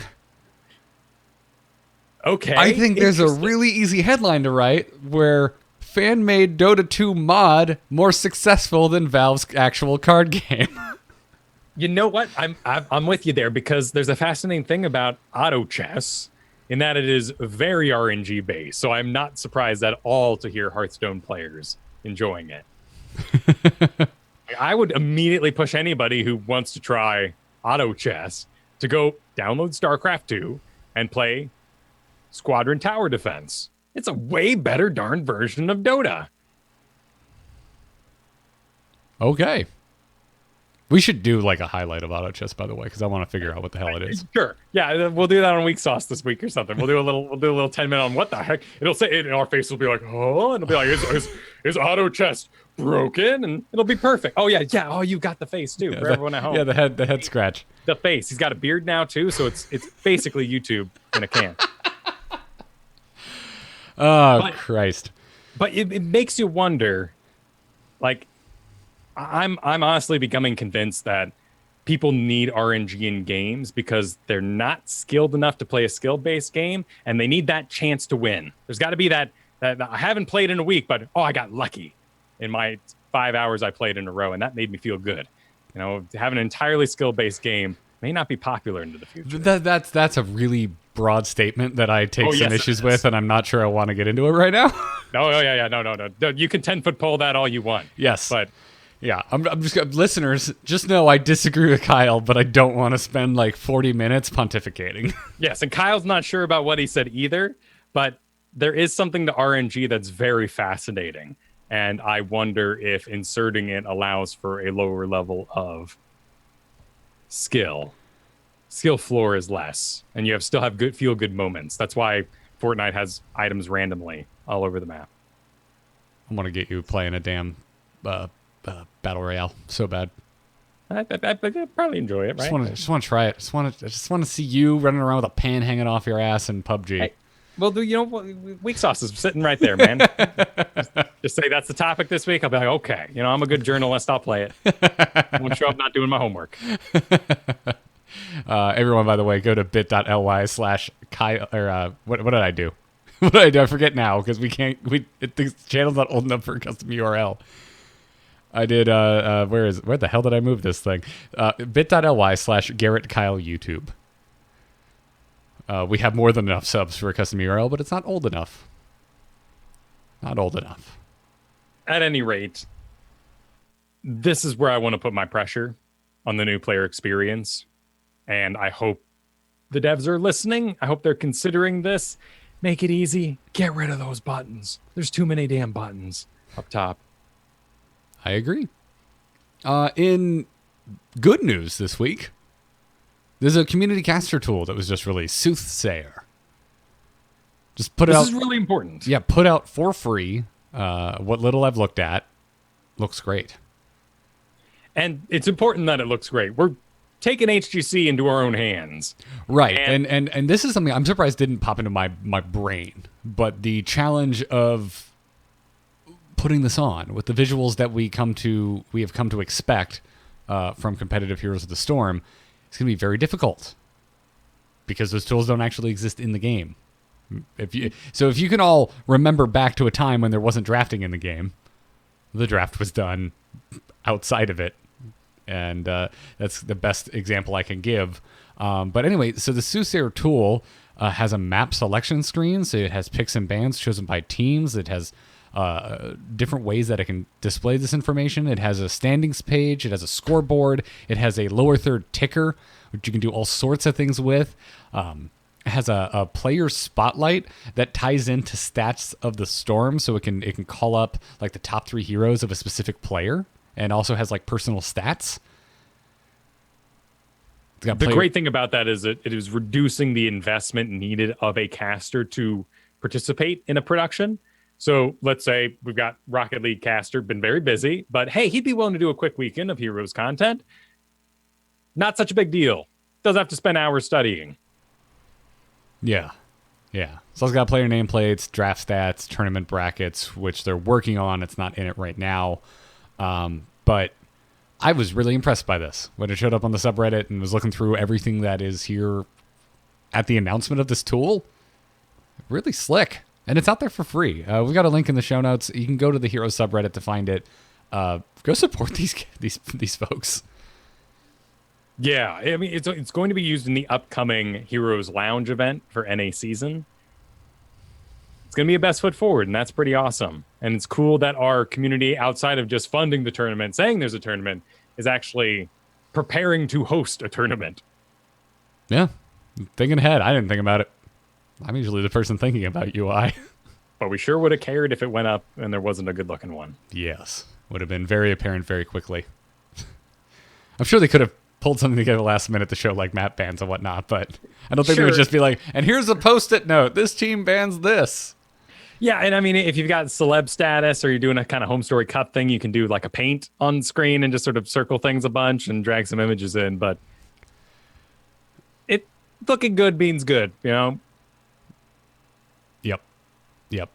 B: Okay.
A: I think there's a really easy headline to write where fan-made Dota 2 mod more successful than Valve's actual card game.
B: You know what? I'm with you there because there's a fascinating thing about auto chess in that it is very RNG based. So I'm not surprised at all to hear Hearthstone players enjoying it. I would immediately push anybody who wants to try auto chess to go download StarCraft 2 and play Squadron Tower Defense. It's a way better darn version of Dota.
A: Okay. We should do like a highlight of auto chess, by the way, because I want to figure out what the hell it is.
B: Sure. Yeah, we'll do that on Weak Sauce this week or something. We'll do a little 10-minute on what the heck. It'll say it, and our face will be like, oh, and it'll be like, is auto chess broken? And it'll be perfect. Oh yeah. Oh, you got the face too for everyone at home.
A: Yeah, the head scratch.
B: The face. He's got a beard now too, so it's basically YouTube in a can.
A: Christ.
B: But it makes you wonder, like, I'm honestly becoming convinced that people need RNG in games because they're not skilled enough to play a skill-based game, and they need that chance to win. There's got to be that that I haven't played in a week, but I got lucky in my 5 hours I played in a row, and that made me feel good. You know, to have an entirely skill-based game may not be popular into the future.
A: That's a really broad statement that I take some issues with, and I'm not sure I want to get into it right now.
B: No. You can 10-foot pole that all you want.
A: Yes,
B: but
A: yeah, I'm just listeners. Just know I disagree with Kyle, but I don't want to spend like 40 minutes pontificating.
B: Yes, and Kyle's not sure about what he said either, but there is something to RNG that's very fascinating, and I wonder if inserting it allows for a lower level of skill. Skill floor is less, and you still have feel good moments. That's why Fortnite has items randomly all over the map.
A: I want to get you playing a damn battle royale so bad.
B: I probably enjoy it, right?
A: Just want to try it. I just want to see you running around with a pan hanging off your ass in PUBG.
B: Hey, well, Weak Sauce is sitting right there, man. just say that's the topic this week. I'll be like, okay, I'm a good journalist. I'll play it. I won't show up not doing my homework.
A: Everyone, by the way, go to bit.ly/Kyle, or what did I do? What did I do? I forget now because the channel's not old enough for a custom URL. I did, where the hell did I move this thing? bit.ly/Garrett Kyle YouTube. We have more than enough subs for a custom URL, but it's not old enough. Not old enough.
B: At any rate, this is where I want to put my pressure on the new player experience. And I hope the devs are listening. I hope they're considering this. Make it easy. Get rid of those buttons. There's too many damn buttons up top.
A: I agree. In good news this week, there's a community caster tool that was just released, Soothsayer. Just put it out.
B: This is really important.
A: Yeah, put out for free. What little I've looked at looks great.
B: And it's important that it looks great. We're taking HGC into our own hands.
A: Right. And this is something I'm surprised didn't pop into my brain. But the challenge of putting this on with the visuals that we have come to expect from competitive Heroes of the Storm, it's going to be very difficult because those tools don't actually exist in the game. If you can all remember back to a time when there wasn't drafting in the game, the draft was done outside of it, and that's the best example I can give. But anyway, so the Soothsayer tool has a map selection screen, so it has picks and bans chosen by teams. It has different ways that it can display this information. It has a standings page. It has a scoreboard. It has a lower third ticker, which you can do all sorts of things with. It has a player spotlight that ties into stats of the Storm, so it can call up like the top 3 heroes of a specific player, and also has like personal stats.
B: The great thing about that is that it is reducing the investment needed of a caster to participate in a production. So let's say we've got Rocket League caster, been very busy, but hey, he'd be willing to do a quick weekend of Heroes content. Not such a big deal. Doesn't have to spend hours studying.
A: Yeah. So it's got player nameplates, draft stats, tournament brackets, which they're working on. It's not in it right now. But I was really impressed by this when it showed up on the subreddit and was looking through everything that is here at the announcement of this tool. Really slick. And it's out there for free. We've got a link in the show notes. You can go to the Heroes subreddit to find it. Go support these folks.
B: Yeah, I mean, it's going to be used in the upcoming Heroes Lounge event for NA season. It's going to be a best foot forward, and that's pretty awesome. And it's cool that our community, outside of just funding the tournament, saying there's a tournament, is actually preparing to host a tournament.
A: Yeah, thinking ahead. I didn't think about it. I'm usually the person thinking about UI.
B: But we sure would have cared if it went up and there wasn't a good-looking one.
A: Yes, would have been very apparent very quickly. I'm sure they could have pulled something together last minute to show like map bans and whatnot, but I don't think they would just be like, and here's a post-it note, this team bans this.
B: Yeah, and I mean, if you've got celeb status or you're doing a kind of home story cup thing, you can do like a paint on screen and just sort of circle things a bunch and drag some images in, but it looking good means good, you know?
A: Yep.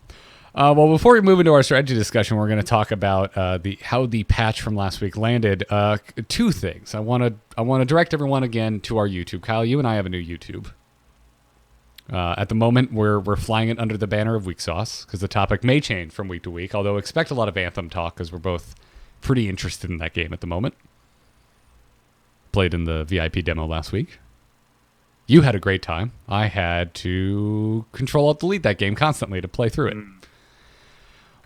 A: Well, before we move into our strategy discussion, we're going to talk about how the patch from last week landed. 2 things. I want to direct everyone again to our YouTube. Kyle, you and I have a new YouTube. At the moment, we're flying it under the banner of Weak Sauce because the topic may change from week to week, although expect a lot of Anthem talk because we're both pretty interested in that game at the moment. Played in the VIP demo last week. You had a great time. I had to Control-Alt-Delete that game constantly to play through it.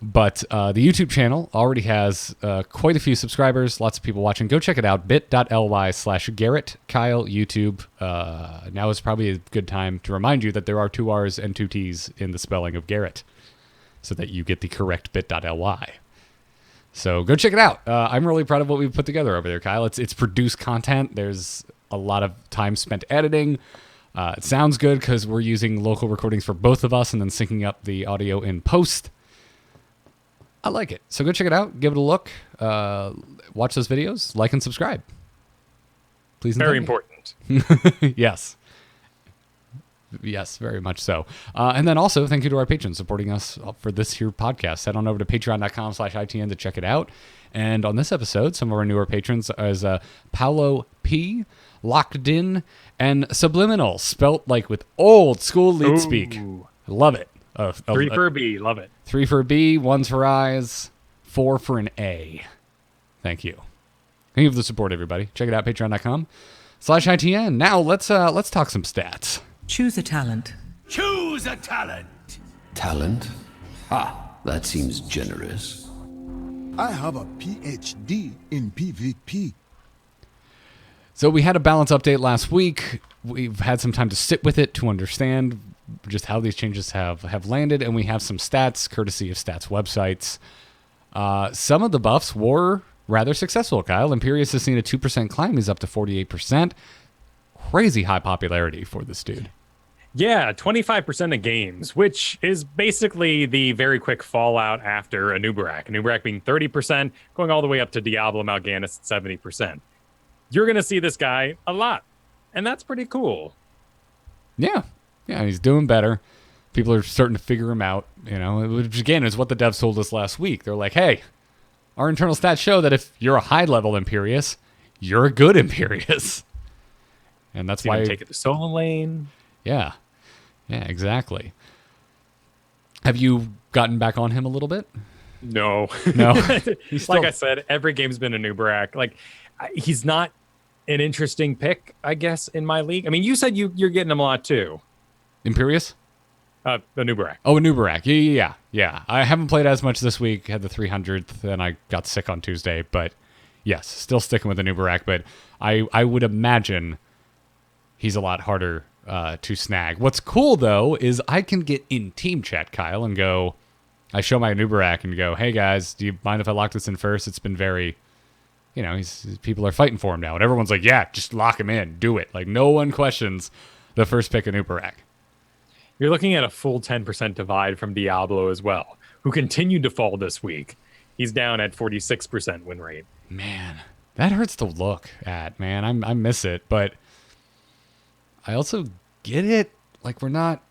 A: But the YouTube channel already has quite a few subscribers, lots of people watching. Go check it out, bit.ly/Garrett Kyle YouTube. Now is probably a good time to remind you that there are 2 R's and 2 T's in the spelling of Garrett so that you get the correct bit.ly. So go check it out. I'm really proud of what we've put together over there, Kyle. It's produced content. There's a lot of time spent editing. It sounds good because we're using local recordings for both of us and then syncing up the audio in post. I like it. So go check it out. Give it a look. Watch those videos. Like and subscribe. Please.
B: Very important.
A: Yes. Yes, very much so. And then also, thank you to our patrons supporting us for this here podcast. Head on over to patreon.com/ITN to check it out. And on this episode, some of our newer patrons is Paolo P., Locked In, and Subliminal, spelt like with old school lead speak. Love it.
B: 3 for a B. Love it.
A: 3 for a B, 1 for eyes, 4 for an A. Thank you. Thank you for the support, everybody. Check it out, patreon.com/ITN. Now let's talk some stats.
C: Choose a talent.
D: Choose a talent.
E: Talent? That seems generous.
D: I have a PhD in PvP.
A: So we had a balance update last week. We've had some time to sit with it to understand just how these changes have landed, and we have some stats, courtesy of stats websites. Some of the buffs were rather successful, Kyle. Imperius has seen a 2% climb. He's up to 48%. Crazy high popularity for this dude.
B: Yeah, 25% of games, which is basically the very quick fallout after Anubarak. Anubarak being 30%, going all the way up to Diablo Mal'Ganis at 70%. You're going to see this guy a lot, and that's pretty cool.
A: Yeah, he's doing better. People are starting to figure him out, which again is what the devs told us last week. They're like, hey, our internal stats show that if you're a high-level Imperius, you're a good Imperius. And that's why...
B: take it to solo lane.
A: Yeah, exactly. Have you gotten back on him a little bit?
B: No. Like I said, every game's been a Anubarak. Like, he's not an interesting pick, I guess, in my league. I mean, you said you're getting him a lot, too.
A: Imperius?
B: Anubarak.
A: Oh, Anubarak. Yeah. I haven't played as much this week. Had the 300th, and I got sick on Tuesday. But, yes, still sticking with Anubarak. But I would imagine he's a lot harder to snag. What's cool, though, is I can get in team chat, Kyle, and go... I show my Anubarak and go, hey, guys, do you mind if I lock this in first? It's been very... people are fighting for him now. And everyone's like, yeah, just lock him in. Do it. Like, no one questions the first pick of Anubarak.
B: You're looking at a full 10% divide from Diablo as well, who continued to fall this week. He's down at 46% win rate.
A: Man, that hurts to look at, man. I miss it, but I also get it. Like, we're not...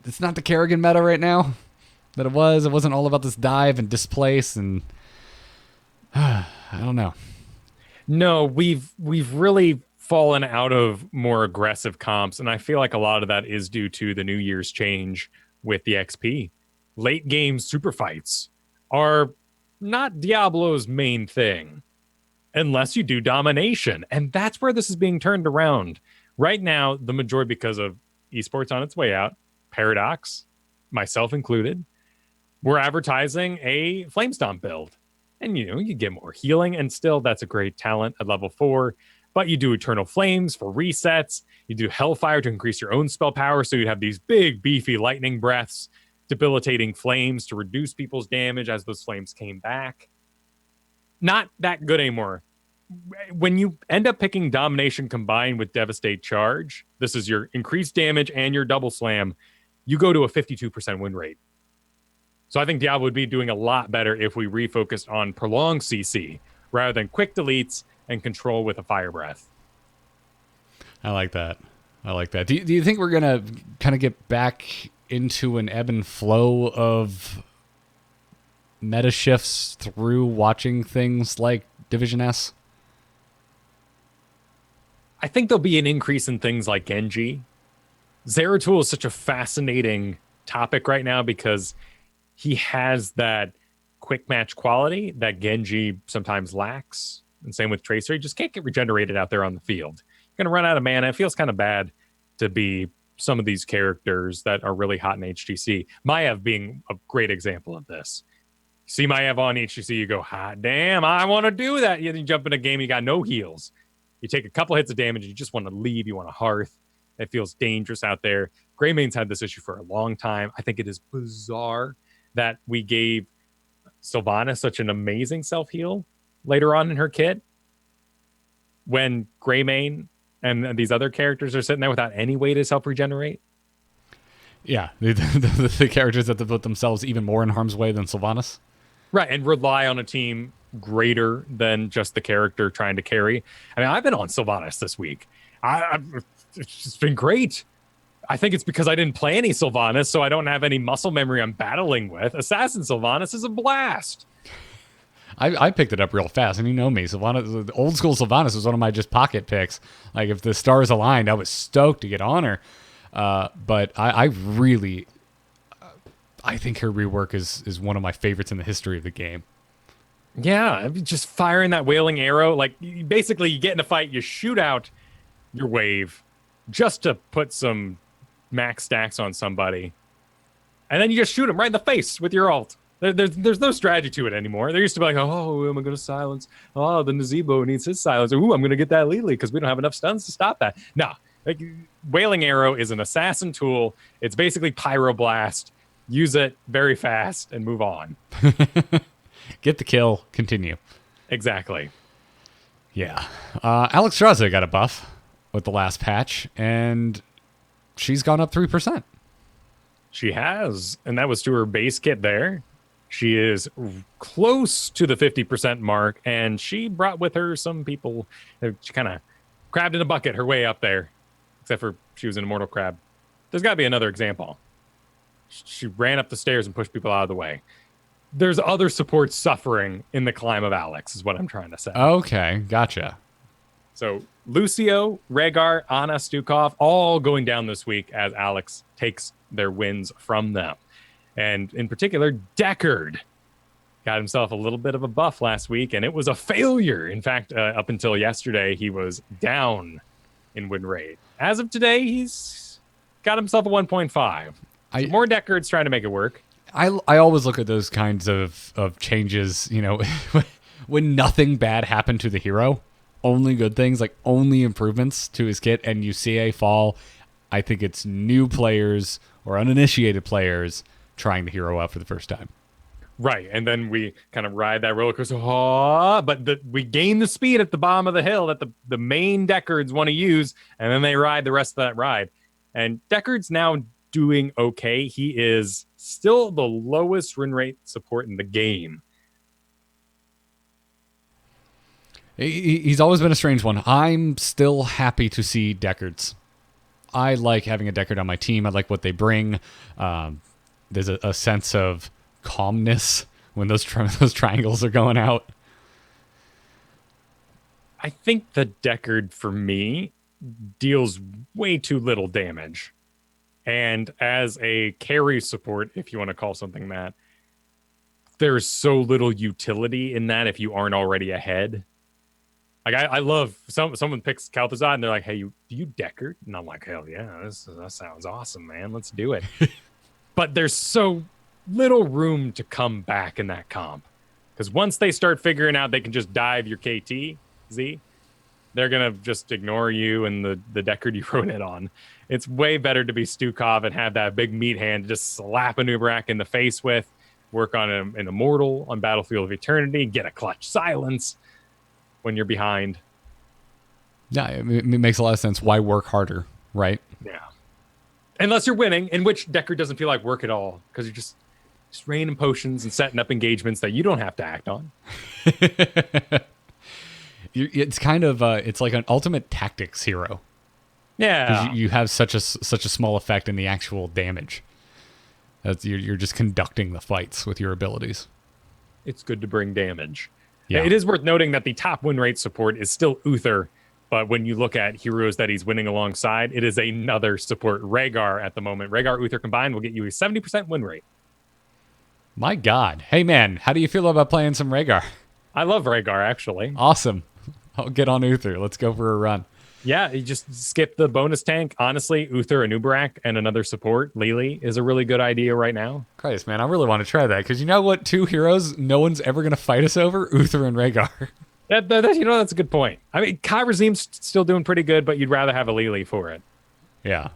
A: It's not the Kerrigan meta right now that it was. It wasn't all about this dive and displace and... I don't know.
B: No, we've really fallen out of more aggressive comps, and I feel like a lot of that is due to the New Year's change with the XP. Late game super fights are not Diablo's main thing, unless you do domination, and that's where this is being turned around. Right now, the majority, because of esports on its way out, Paradox, myself included, we're advertising a Flamestomp build. And, you get more healing, and still that's a great talent at level 4. But you do Eternal Flames for resets. You do Hellfire to increase your own spell power, so you'd have these big, beefy lightning breaths, debilitating flames to reduce people's damage as those flames came back. Not that good anymore. When you end up picking Domination combined with Devastate Charge, this is your increased damage and your double slam, you go to a 52% win rate. So I think Diablo would be doing a lot better if we refocused on prolonged CC rather than quick deletes and control with a fire breath.
A: I like that. Do you think we're going to kind of get back into an ebb and flow of meta shifts through watching things like Division S?
B: I think there'll be an increase in things like Genji Zeratul is such a fascinating topic right now because he has that quick match quality that Genji sometimes lacks. And same with Tracer. He just can't get regenerated out there on the field. You're going to run out of mana. It feels kind of bad to be some of these characters that are really hot in HTC. Maiev being a great example of this. You see Maiev on HTC, you go, hot damn, I want to do that. You jump in a game, you got no heals. You take a couple hits of damage, you just want to leave, you want to hearth. It feels dangerous out there. Greymane's had this issue for a long time. I think it is bizarre that we gave Sylvana such an amazing self-heal later on in her kit when Greymane and these other characters are sitting there without any way to self-regenerate.
A: Yeah, the characters that put themselves even more in harm's way than Sylvanas.
B: Right, and rely on a team greater than just the character trying to carry. I mean, I've been on Sylvanas this week. It's been great. I think it's because I didn't play any Sylvanas, so I don't have any muscle memory I'm battling with. Assassin Sylvanas is a blast.
A: I picked it up real fast, and you know me. Sylvanas, old school Sylvanas was one of my just pocket picks. Like, if the stars aligned, I was stoked to get on her. But I really, I think her rework is one of my favorites in the history of the game.
B: Yeah, just firing that wailing arrow. Like, basically, you get in a fight, you shoot out your wave just to put some max stacks on somebody. And then you just shoot them right in the face with your ult. There's no strategy to it anymore. There used to be like, oh, am I going to silence? Oh, the Nazeebo needs his silence. Ooh, I'm going to get that Lily because we don't have enough stuns to stop that. No, like, Wailing Arrow is an assassin tool. It's basically Pyroblast. Use it very fast and move on.
A: Get the kill, continue.
B: Exactly.
A: Yeah. Alex Straza got a buff with the last patch, and she's gone up 3%.
B: She has, and that was to her base kit there. She is close to the 50% mark, and she brought with her some people. She kind of crabbed in a bucket her way up there, except for she was an immortal crab. There's got to be another example. She ran up the stairs and pushed people out of the way. There's other supports suffering in the climb of Alex, is what I'm trying to say.
A: Okay, gotcha.
B: So Lucio, Rhaegar, Ana, Stukov, all going down this week as Alex takes their wins from them. And in particular, Deckard got himself a little bit of a buff last week, and it was a failure. In fact, up until yesterday, he was down in win rate. As of today, he's got himself a 1.5. So more Deckard's trying to make it work.
A: I always look at those kinds of changes, you know, when nothing bad happened to the hero, only good things, like only improvements to his kit, and you see a fall. I think it's new players or uninitiated players trying the hero out for the first time.
B: Right, and then we kind of ride that roller coaster, but we gain the speed at the bottom of the hill that the main Deckards want to use, and then they ride the rest of that ride. And Deckard's now doing okay. He is still the lowest win rate support in the game.
A: He's always been a strange one. I'm still happy to see Deckards. I like having a Deckard on my team. I like what they bring. There's a sense of calmness when those triangles are going out.
B: I think the Deckard, for me, deals way too little damage. And as a carry support, if you want to call something that, there's so little utility in that if you aren't already ahead. Like, I love someone picks Kalthazar and they're like, hey, do you Deckard? And I'm like, hell yeah, that sounds awesome, man. Let's do it. But there's so little room to come back in that comp. Because once they start figuring out they can just dive your KT, Z, they're going to just ignore you and the Deckard you wrote it on. It's way better to be Stukov and have that big meat hand to just slap a Nubarak in the face with, work on an Immortal on Battlefield of Eternity, get a clutch silence when you're behind.
A: Yeah, it makes a lot of sense. Why work harder, right?
B: Yeah. Unless you're winning, in which Deckard doesn't feel like work at all, because you're just raining potions and setting up engagements that you don't have to act on.
A: It's kind of it's like an ultimate tactics hero.
B: Yeah,
A: you have such a small effect in the actual damage. You're just conducting the fights with your abilities.
B: It's good to bring damage.
A: Yeah.
B: It is worth noting that the top win rate support is still Uther But when you look at heroes that he's winning alongside, it is another support. Rhaegar at the moment. Rhaegar, Uther combined will get you a 70% win rate.
A: My God. Hey, man, how do you feel about playing some Rhaegar?
B: I love Rhaegar, actually.
A: Awesome. I'll get on Uther. Let's go for a run.
B: Yeah, you just skip the bonus tank. Honestly, Uther, and Uberak, and another support, Lily, is a really good idea right now.
A: Christ, man, I really want to try that, because you know what? 2 heroes no one's ever going to fight us over? Uther and Rhaegar.
B: That's a good point. I mean, Kyrazim's still doing pretty good, but you'd rather have a Lily for it.
A: Yeah.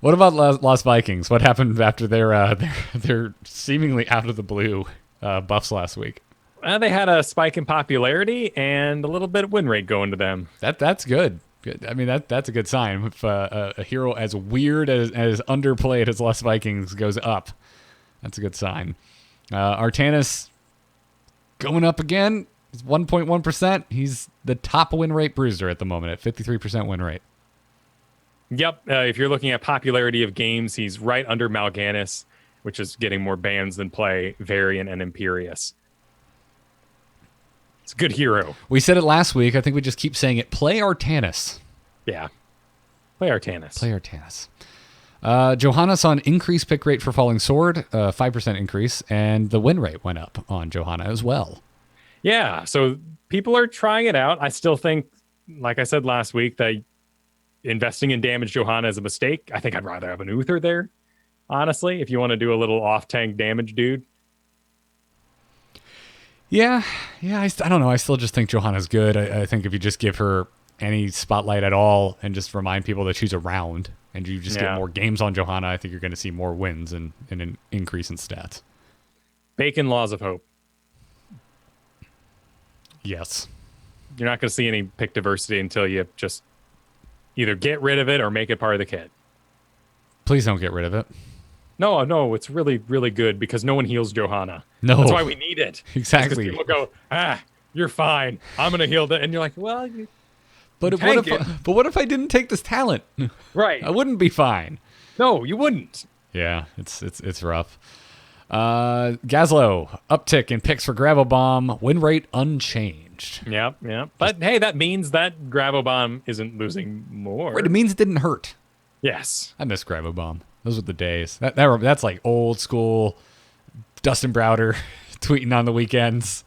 A: What about Lost Vikings? What happened after their seemingly out of the blue buffs last week?
B: They had a spike in popularity and a little bit of win rate going to them.
A: That's good. Good. I mean, that's a good sign. If a hero as weird as underplayed as Lost Vikings goes up, that's a good sign. Artanis going up again. He's 1.1%. He's the top win rate bruiser at the moment at 53% win rate.
B: Yep. If you're looking at popularity of games, he's right under Mal'Ganis, which is getting more bans than play, Varian, and Imperius. It's a good hero.
A: We said it last week. I think we just keep saying it. Play Artanis.
B: Yeah. Play Artanis.
A: Play Artanis. Johanna saw an increased pick rate for Falling Sword, 5% increase, and the win rate went up on Johanna as well.
B: Yeah, so people are trying it out. I still think, like I said last week, that investing in damage Johanna is a mistake. I think I'd rather have an Uther there, honestly, if you want to do a little off-tank damage dude.
A: Yeah, I don't know. I still just think Johanna's good. I think if you just give her any spotlight at all and just remind people that she's around and you just get more games on Johanna, I think you're going to see more wins and an increase in stats.
B: Bacon Laws of Hope.
A: Yes.
B: You're not going to see any pick diversity until you just either get rid of it or make it part of the kit.
A: Please don't get rid of it.
B: No, it's really, really good because no one heals Johanna.
A: No.
B: That's why we need it.
A: Exactly.
B: People go, you're fine. I'm going to heal that. And you're like, well,
A: but what if I didn't take this talent?
B: Right.
A: I wouldn't be fine.
B: No, you wouldn't.
A: Yeah, it's rough. Gazlo, uptick in picks for Gravel Bomb, win rate unchanged.
B: Yep. But hey, that means that Gravel Bomb isn't losing more.
A: Right, it means it didn't hurt.
B: Yes.
A: I miss Gravel Bomb. Those were the days. That's like old school Dustin Browder tweeting on the weekends.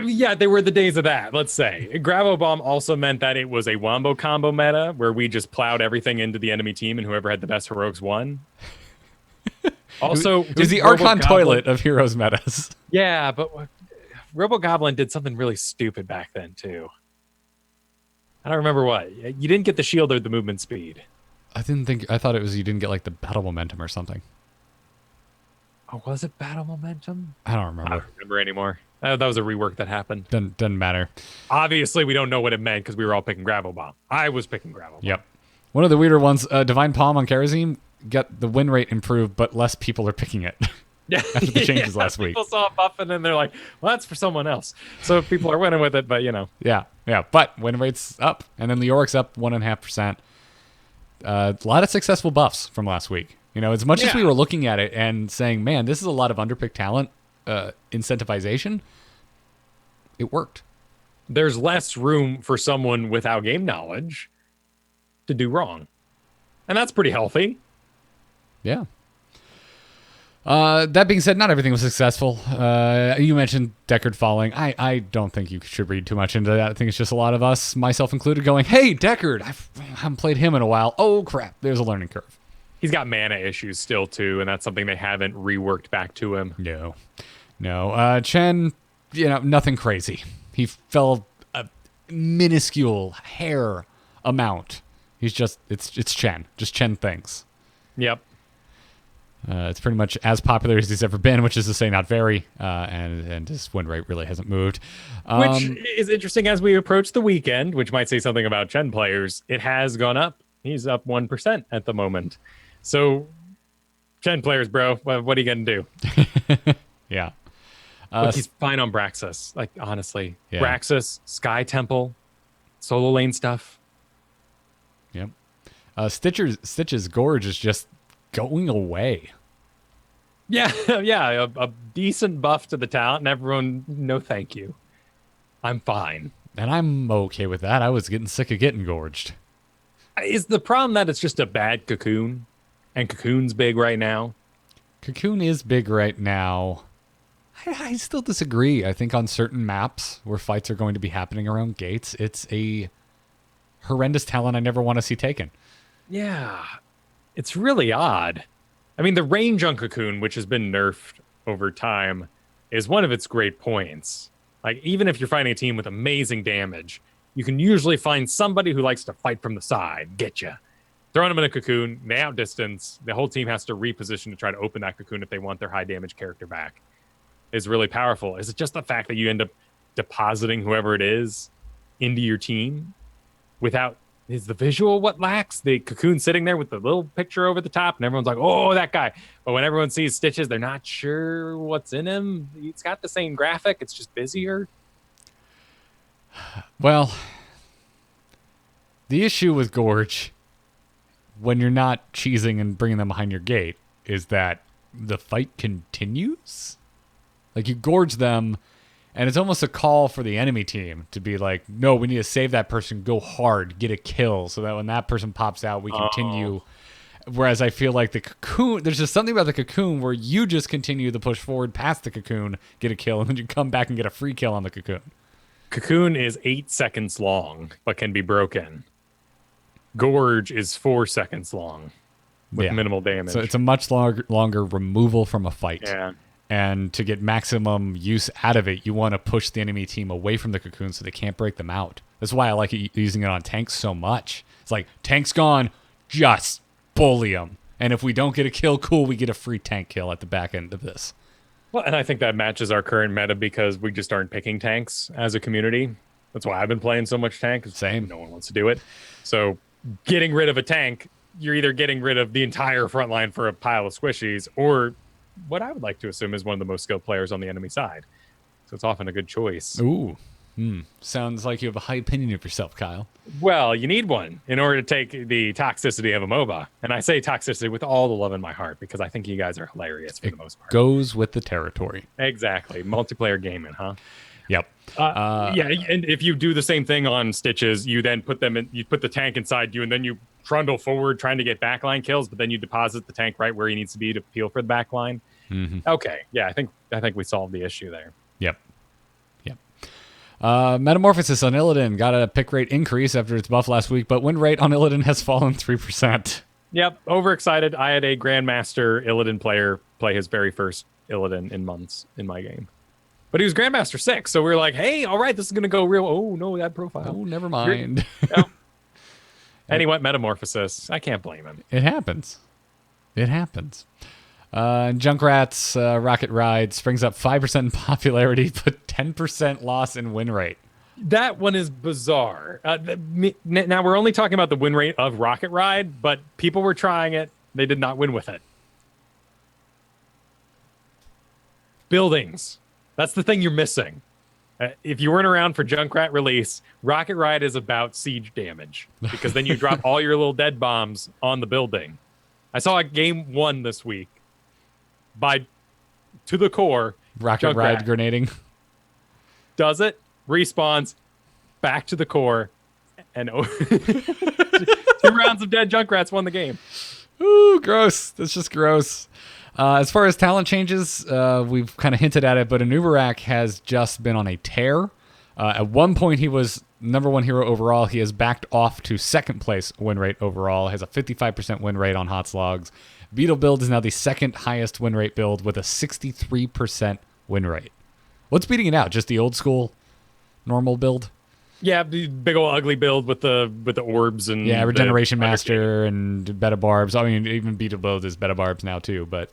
B: Yeah, they were the days of that, let's say. Gravel Bomb also meant that it was a wombo combo meta where we just plowed everything into the enemy team and whoever had the best heroics won. Also,
A: it was the Archon toilet of heroes metas.
B: Yeah, but Robo Goblin did something really stupid back then, too. I don't remember what. You didn't get the shield or the movement speed.
A: I thought it was you didn't get like the battle momentum or something.
B: Oh, was it battle momentum?
A: I don't remember.
B: I don't remember anymore. That was a rework that happened.
A: Doesn't matter.
B: Obviously, we don't know what it meant because we were all picking Gravel Bomb. I was picking Gravel Bomb.
A: Yep. One of the weirder ones, Divine Palm on Karazim, got the win rate improved, but less people are picking it.
B: Yeah.
A: After the changes last week.
B: People saw it buffing and they're like, well, that's for someone else. So people are winning with it, but
A: Yeah. But win rate's up. And then Leoric's up 1.5%. A lot of successful buffs from last week. As much as we were looking at it and saying, man, this is a lot of underpicked talent incentivization, it worked.
B: There's less room for someone without game knowledge to do wrong. And that's pretty healthy.
A: Yeah. That being said, not everything was successful. You mentioned Deckard falling. I don't think you should read too much into that. I think it's just a lot of us, myself included, going, hey, Deckard, I haven't played him in a while. Oh, crap. There's a learning curve.
B: He's got mana issues still, too, and that's something they haven't reworked back to him.
A: No. Chen, nothing crazy. He fell a minuscule hair amount. He's just, it's Chen. Just Chen things.
B: Yep.
A: It's pretty much as popular as he's ever been, which is to say not very, and his win rate really hasn't moved.
B: Which is interesting as we approach the weekend, which might say something about Chen players. It has gone up. He's up 1% at the moment. So, Chen players, bro, what are you going to do?
A: Yeah.
B: Look, he's fine on Braxis. Like, honestly.
A: Yeah.
B: Braxis, Sky Temple, solo lane stuff.
A: Yep. Stitch's Gorge is just going away.
B: Yeah, a decent buff to the talent, and everyone, no thank you. I'm fine.
A: And I'm okay with that. I was getting sick of getting gorged.
B: Is the problem that it's just a bad cocoon? And cocoon's big right now?
A: Cocoon is big right now. I still disagree. I think on certain maps where fights are going to be happening around gates, it's a horrendous talent I never want to see taken.
B: Yeah. It's really odd. I mean, the range on Cocoon, which has been nerfed over time, is one of its great points. Like, even if you're fighting a team with amazing damage, you can usually find somebody who likes to fight from the side, get you. Throwing them in a cocoon, they outdistance, the whole team has to reposition to try to open that cocoon if they want their high damage character back. Is really powerful. Is it just the fact that you end up depositing whoever it is into your team without... Is the visual what lacks? The cocoon sitting there with the little picture over the top, and everyone's like, oh, that guy. But when everyone sees Stitches, they're not sure what's in him. It's got the same graphic. It's just busier.
A: Well, the issue with Gorge, when you're not cheesing and bringing them behind your gate, is that the fight continues. Like, you gorge them, and it's almost a call for the enemy team to be like, no, we need to save that person, go hard, get a kill, so that when that person pops out, we continue. Whereas I feel like the cocoon, there's just something about the cocoon where you just continue the push forward past the cocoon, get a kill, and then you come back and get a free kill on the cocoon.
B: Cocoon is 8 seconds long, but can be broken. Gorge is 4 seconds long with minimal damage.
A: So it's a much longer removal from a fight.
B: Yeah.
A: And to get maximum use out of it, you want to push the enemy team away from the cocoon so they can't break them out. That's why I like using it on tanks so much. It's like, tank's gone, just bully them. And if we don't get a kill, cool, we get a free tank kill at the back end of this.
B: Well, and I think that matches our current meta because we just aren't picking tanks as a community. That's why I've been playing so much tank.
A: Same.
B: No one wants to do it. So getting rid of a tank, you're either getting rid of the entire front line for a pile of squishies, or what I would like to assume is one of the most skilled players on the enemy side. So it's often a good choice.
A: Ooh. Sounds like you have a high opinion of yourself, Kyle.
B: Well, you need one in order to take the toxicity of a MOBA. And I say toxicity with all the love in my heart because I think you guys are hilarious for the most part.
A: Goes with the territory.
B: Exactly. Multiplayer gaming, huh?
A: Yep.
B: Yeah, and if you do the same thing on Stitches, you then put them in, you put the tank inside you, and then you trundle forward trying to get backline kills, but then you deposit the tank right where he needs to be to peel for the backline.
A: Mm-hmm.
B: Okay, yeah, I think we solved the issue there.
A: Yep. Metamorphosis on Illidan got a pick rate increase after its buff last week, but win rate on Illidan has fallen 3%.
B: Yep, overexcited. I had a Grandmaster Illidan player play his very first Illidan in months in my game. But he was Grandmaster 6, so we were like, hey, all right, this is going to go real. Oh, no, that profile.
A: Oh, never mind.
B: And he went Metamorphosis. I can't blame him.
A: It happens. Junkrat's Rocket Ride springs up 5% in popularity, but 10% loss in win rate.
B: That one is bizarre. Now, we're only talking about the win rate of Rocket Ride, but people were trying it. They did not win with it. Buildings. That's the thing you're missing. If you weren't around for Junkrat release, Rocket Ride is about siege damage because then you drop all your little dead bombs on the building. I saw a game 1 this week to the core.
A: Rocket Ride grenading.
B: Does it, respawns, back to the core, and 2 rounds of dead Junkrats won the game.
A: Ooh, gross. That's just gross. As far as talent changes, we've kind of hinted at it, but Anubarak has just been on a tear. At one point, he was number 1 hero overall. He has backed off to second place win rate overall, has a 55% win rate on hot slogs. Beetle build is now the second highest win rate build with a 63% win rate. What's beating it out? Just the old school normal build?
B: Yeah, the big old ugly build with the orbs and
A: Regeneration Master and Beta Barbs. I mean, even Beetle build is Beta Barbs now too, but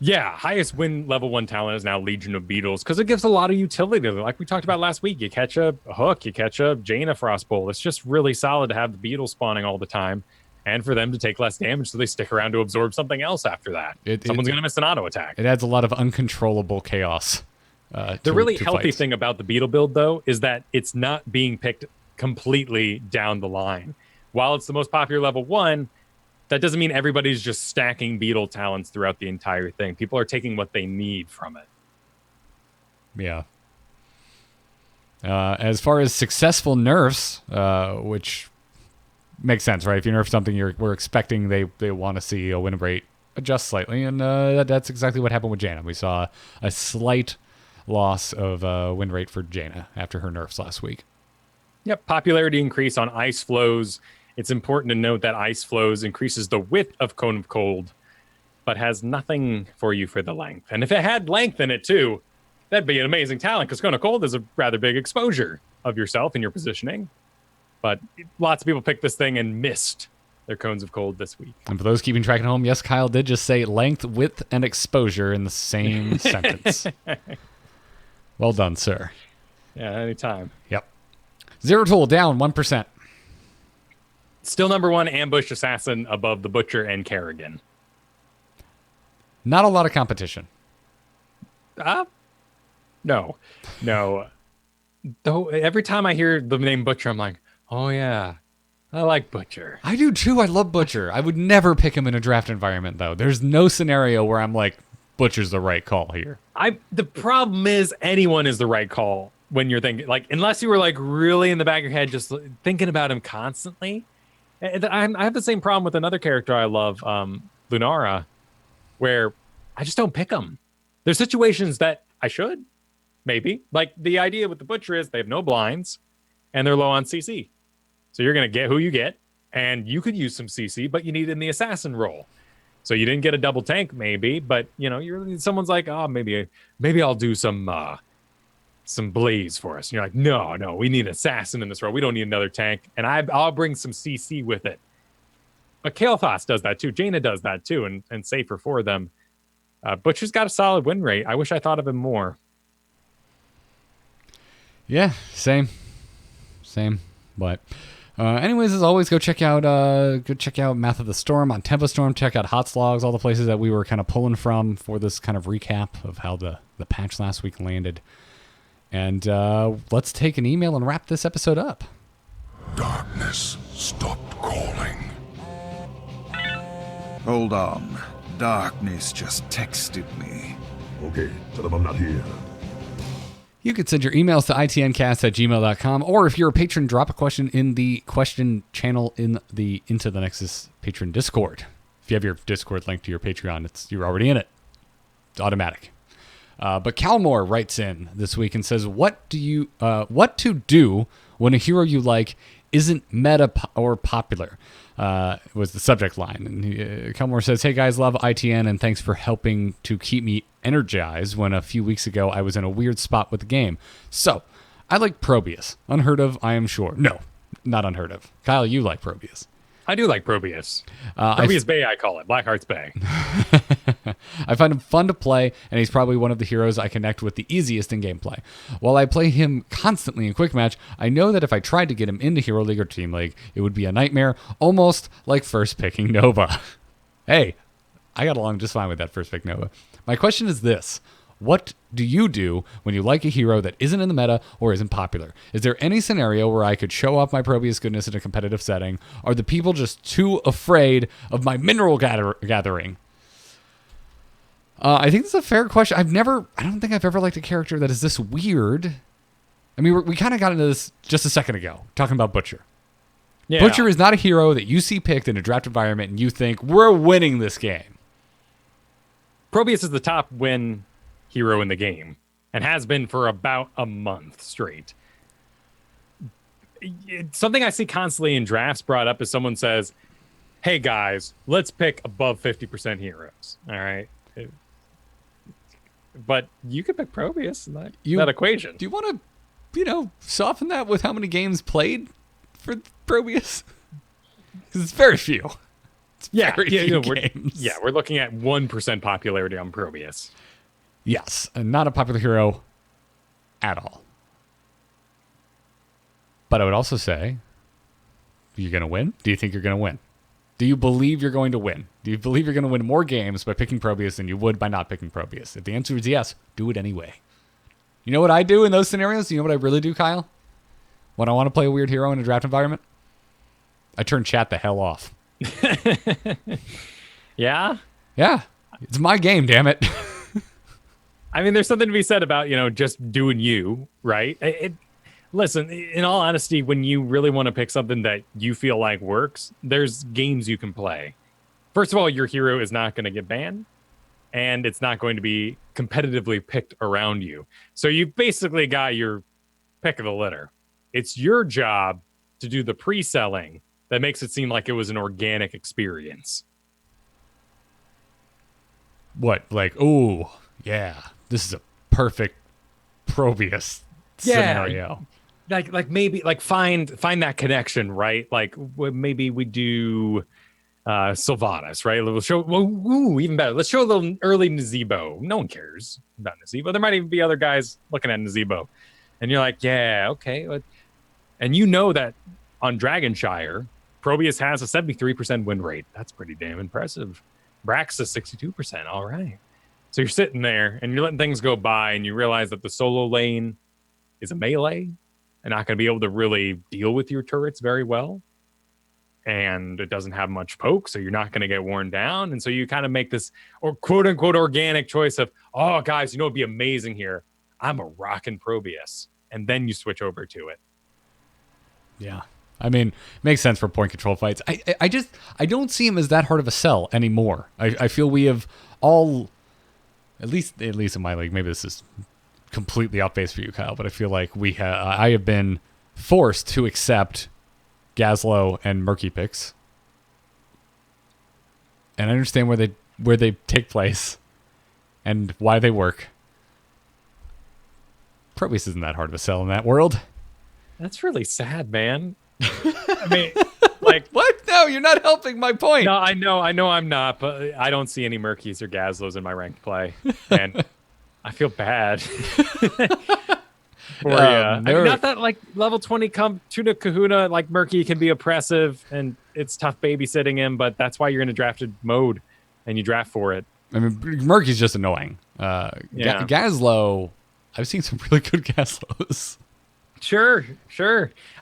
B: yeah, highest win level 1 talent is now Legion of Beetles because it gives a lot of utility. Like we talked about last week, you catch a Hook, you catch a Jaina Frostbolt. It's just really solid to have the Beetles spawning all the time and for them to take less damage so they stick around to absorb something else after that. Someone's going to miss an auto attack.
A: It adds a lot of uncontrollable chaos.
B: The really healthy thing about the Beetle build, though, is that it's not being picked completely down the line. While it's the most popular level 1, that doesn't mean everybody's just stacking Beetle talents throughout the entire thing. People are taking what they need from it.
A: Yeah. As far as successful nerfs, which makes sense, right? If you nerf something, we're expecting they want to see a win rate adjust slightly, and that's exactly what happened with Jaina. We saw a slight loss of win rate for Jaina after her nerfs last week.
B: Yep, popularity increase on ice flows. It's important to note that ice flows increases the width of Cone of Cold, but has nothing for you for the length. And if it had length in it too, that'd be an amazing talent, because Cone of Cold is a rather big exposure of yourself and your positioning. But lots of people picked this thing and missed their Cones of Cold this week.
A: And for those keeping track at home, yes, Kyle did just say length, width, and exposure in the same sentence. Well done, sir.
B: Yeah, anytime.
A: Yep. Zero Tool down 1%.
B: Still number one ambush assassin above the Butcher and Kerrigan.
A: Not a lot of competition.
B: No. Though every time I hear the name Butcher, I'm like, oh yeah, I like Butcher.
A: I do too. I love Butcher. I would never pick him in a draft environment, though. There's no scenario where I'm like, Butcher's the right call here.
B: The problem is anyone is the right call when you're thinking, like, unless you were like really in the back of your head, just thinking about him constantly. I have the same problem with another character I love, Lunara, where I just don't pick them. There's situations that I should, maybe. Like the idea with the Butcher is they have no blinds and they're low on CC. So you're going to get who you get, and you could use some CC, but you need it in the assassin role. So you didn't get a double tank, maybe, but someone's like, oh, maybe I'll do some blaze for us. And you're like, no, we need an assassin in this role. We don't need another tank, and I'll bring some CC with it. But Kael'thas does that too. Jaina does that too, and safer for them. Butcher's got a solid win rate. I wish I thought of him more.
A: Yeah, same. But anyways, as always, go check out Math of the Storm on Tempo Storm. Check out Hot Slogs, all the places that we were kind of pulling from for this kind of recap of how the patch last week landed. And let's take an email and wrap this episode up.
D: Darkness stopped calling.
C: Hold on. Darkness just texted me.
D: Okay, tell them I'm not here.
A: You can send your emails to itncast@gmail.com, or if you're a patron, drop a question in the question channel in the Into the Nexus patron Discord. If you have your Discord linked to your Patreon, you're already in it. It's automatic. But Calmore writes in this week and says, what to do when a hero you like isn't meta or popular, was the subject line. And Calmore says, hey guys, love ITN and thanks for helping to keep me energized when a few weeks ago I was in a weird spot with the game. So, I like Probius. Unheard of, I am sure. No, not unheard of. Kyle, you like Probius.
B: I do like Probius. Probius Bay, I call it. Blackheart's Bay.
A: I find him fun to play, and he's probably one of the heroes I connect with the easiest in gameplay. While I play him constantly in Quick Match, I know that if I tried to get him into Hero League or Team League, it would be a nightmare, almost like first picking Nova. Hey, I got along just fine with that first pick Nova. My question is this. What do you do when you like a hero that isn't in the meta or isn't popular? Is there any scenario where I could show off my Probius goodness in a competitive setting? Are the people just too afraid of my mineral gathering? I think that's a fair question. I don't think I've ever liked a character that is this weird. I mean, we kind of got into this just a second ago, talking about Butcher. Yeah. Butcher is not a hero that you see picked in a draft environment and you think, we're winning this game.
B: Probius is the top win hero in the game and has been for about a month straight. Something I see constantly in drafts brought up is someone says, hey guys, let's pick above 50% heroes. All right. But you could pick Probius in that equation.
A: Do you want to, soften that with how many games played for Probius? Because it's very few. It's very few games.
B: We're looking at 1% popularity on Probius.
A: Yes, and not a popular hero at all. But I would also say, you're going to win? Do you think you're going to win? Do you believe you're going to win? Do you believe you're going to win more games by picking Probius than you would by not picking Probius? If the answer is yes, do it anyway. You know what I do in those scenarios? You know what I really do, Kyle? When I want to play a weird hero in a draft environment? I turn chat the hell off.
B: Yeah?
A: Yeah. It's my game, damn it.
B: I mean, there's something to be said about, just doing you, right? Listen, in all honesty, when you really want to pick something that you feel like works, there's games you can play. First of all, your hero is not going to get banned, and it's not going to be competitively picked around you. So you've basically got your pick of the litter. It's your job to do the pre-selling that makes it seem like it was an organic experience.
A: What? Like, oh, yeah, this is a perfect Probius scenario.
B: Like maybe like find that connection, right? Like maybe we do Sylvanas, right? We'll show even better. Let's show a little early Nazebo. No one cares about Nazebo. There might even be other guys looking at Nazebo. And you're like, yeah, okay. And you know that on Dragonshire, Probius has a 73% win rate. That's pretty damn impressive. Brax is 62%. All right. So you're sitting there and you're letting things go by and you realize that the solo lane is a melee and not going to be able to really deal with your turrets very well. And it doesn't have much poke, so you're not going to get worn down. And so you kind of make this or quote unquote organic choice of, oh, guys, you know, it'd be amazing here. I'm a rockin' Probius. And then you switch over to it.
A: Yeah. I mean, makes sense for point control fights. I don't see him as that hard of a sell anymore. I feel we have all, at least in my league, maybe this is completely off base for you, Kyle, but I feel like I have been forced to accept Gazlowe and Murky picks. And I understand where they take place and why they work. Probius isn't that hard of a sell in that world.
B: That's really sad, man. I mean, like
A: what? No, you're not helping my point.
B: No, I know I'm not, but I don't see any Murkies or Gazlows in my ranked play, and I feel bad for you. I mean, not that like level 20 Tuna Kahuna like Murky can be oppressive and it's tough babysitting him, but that's why you're in a drafted mode and you draft for it.
A: I mean, Murky's just annoying. Gazlowe, I've seen some really good Gazlows.
B: Sure.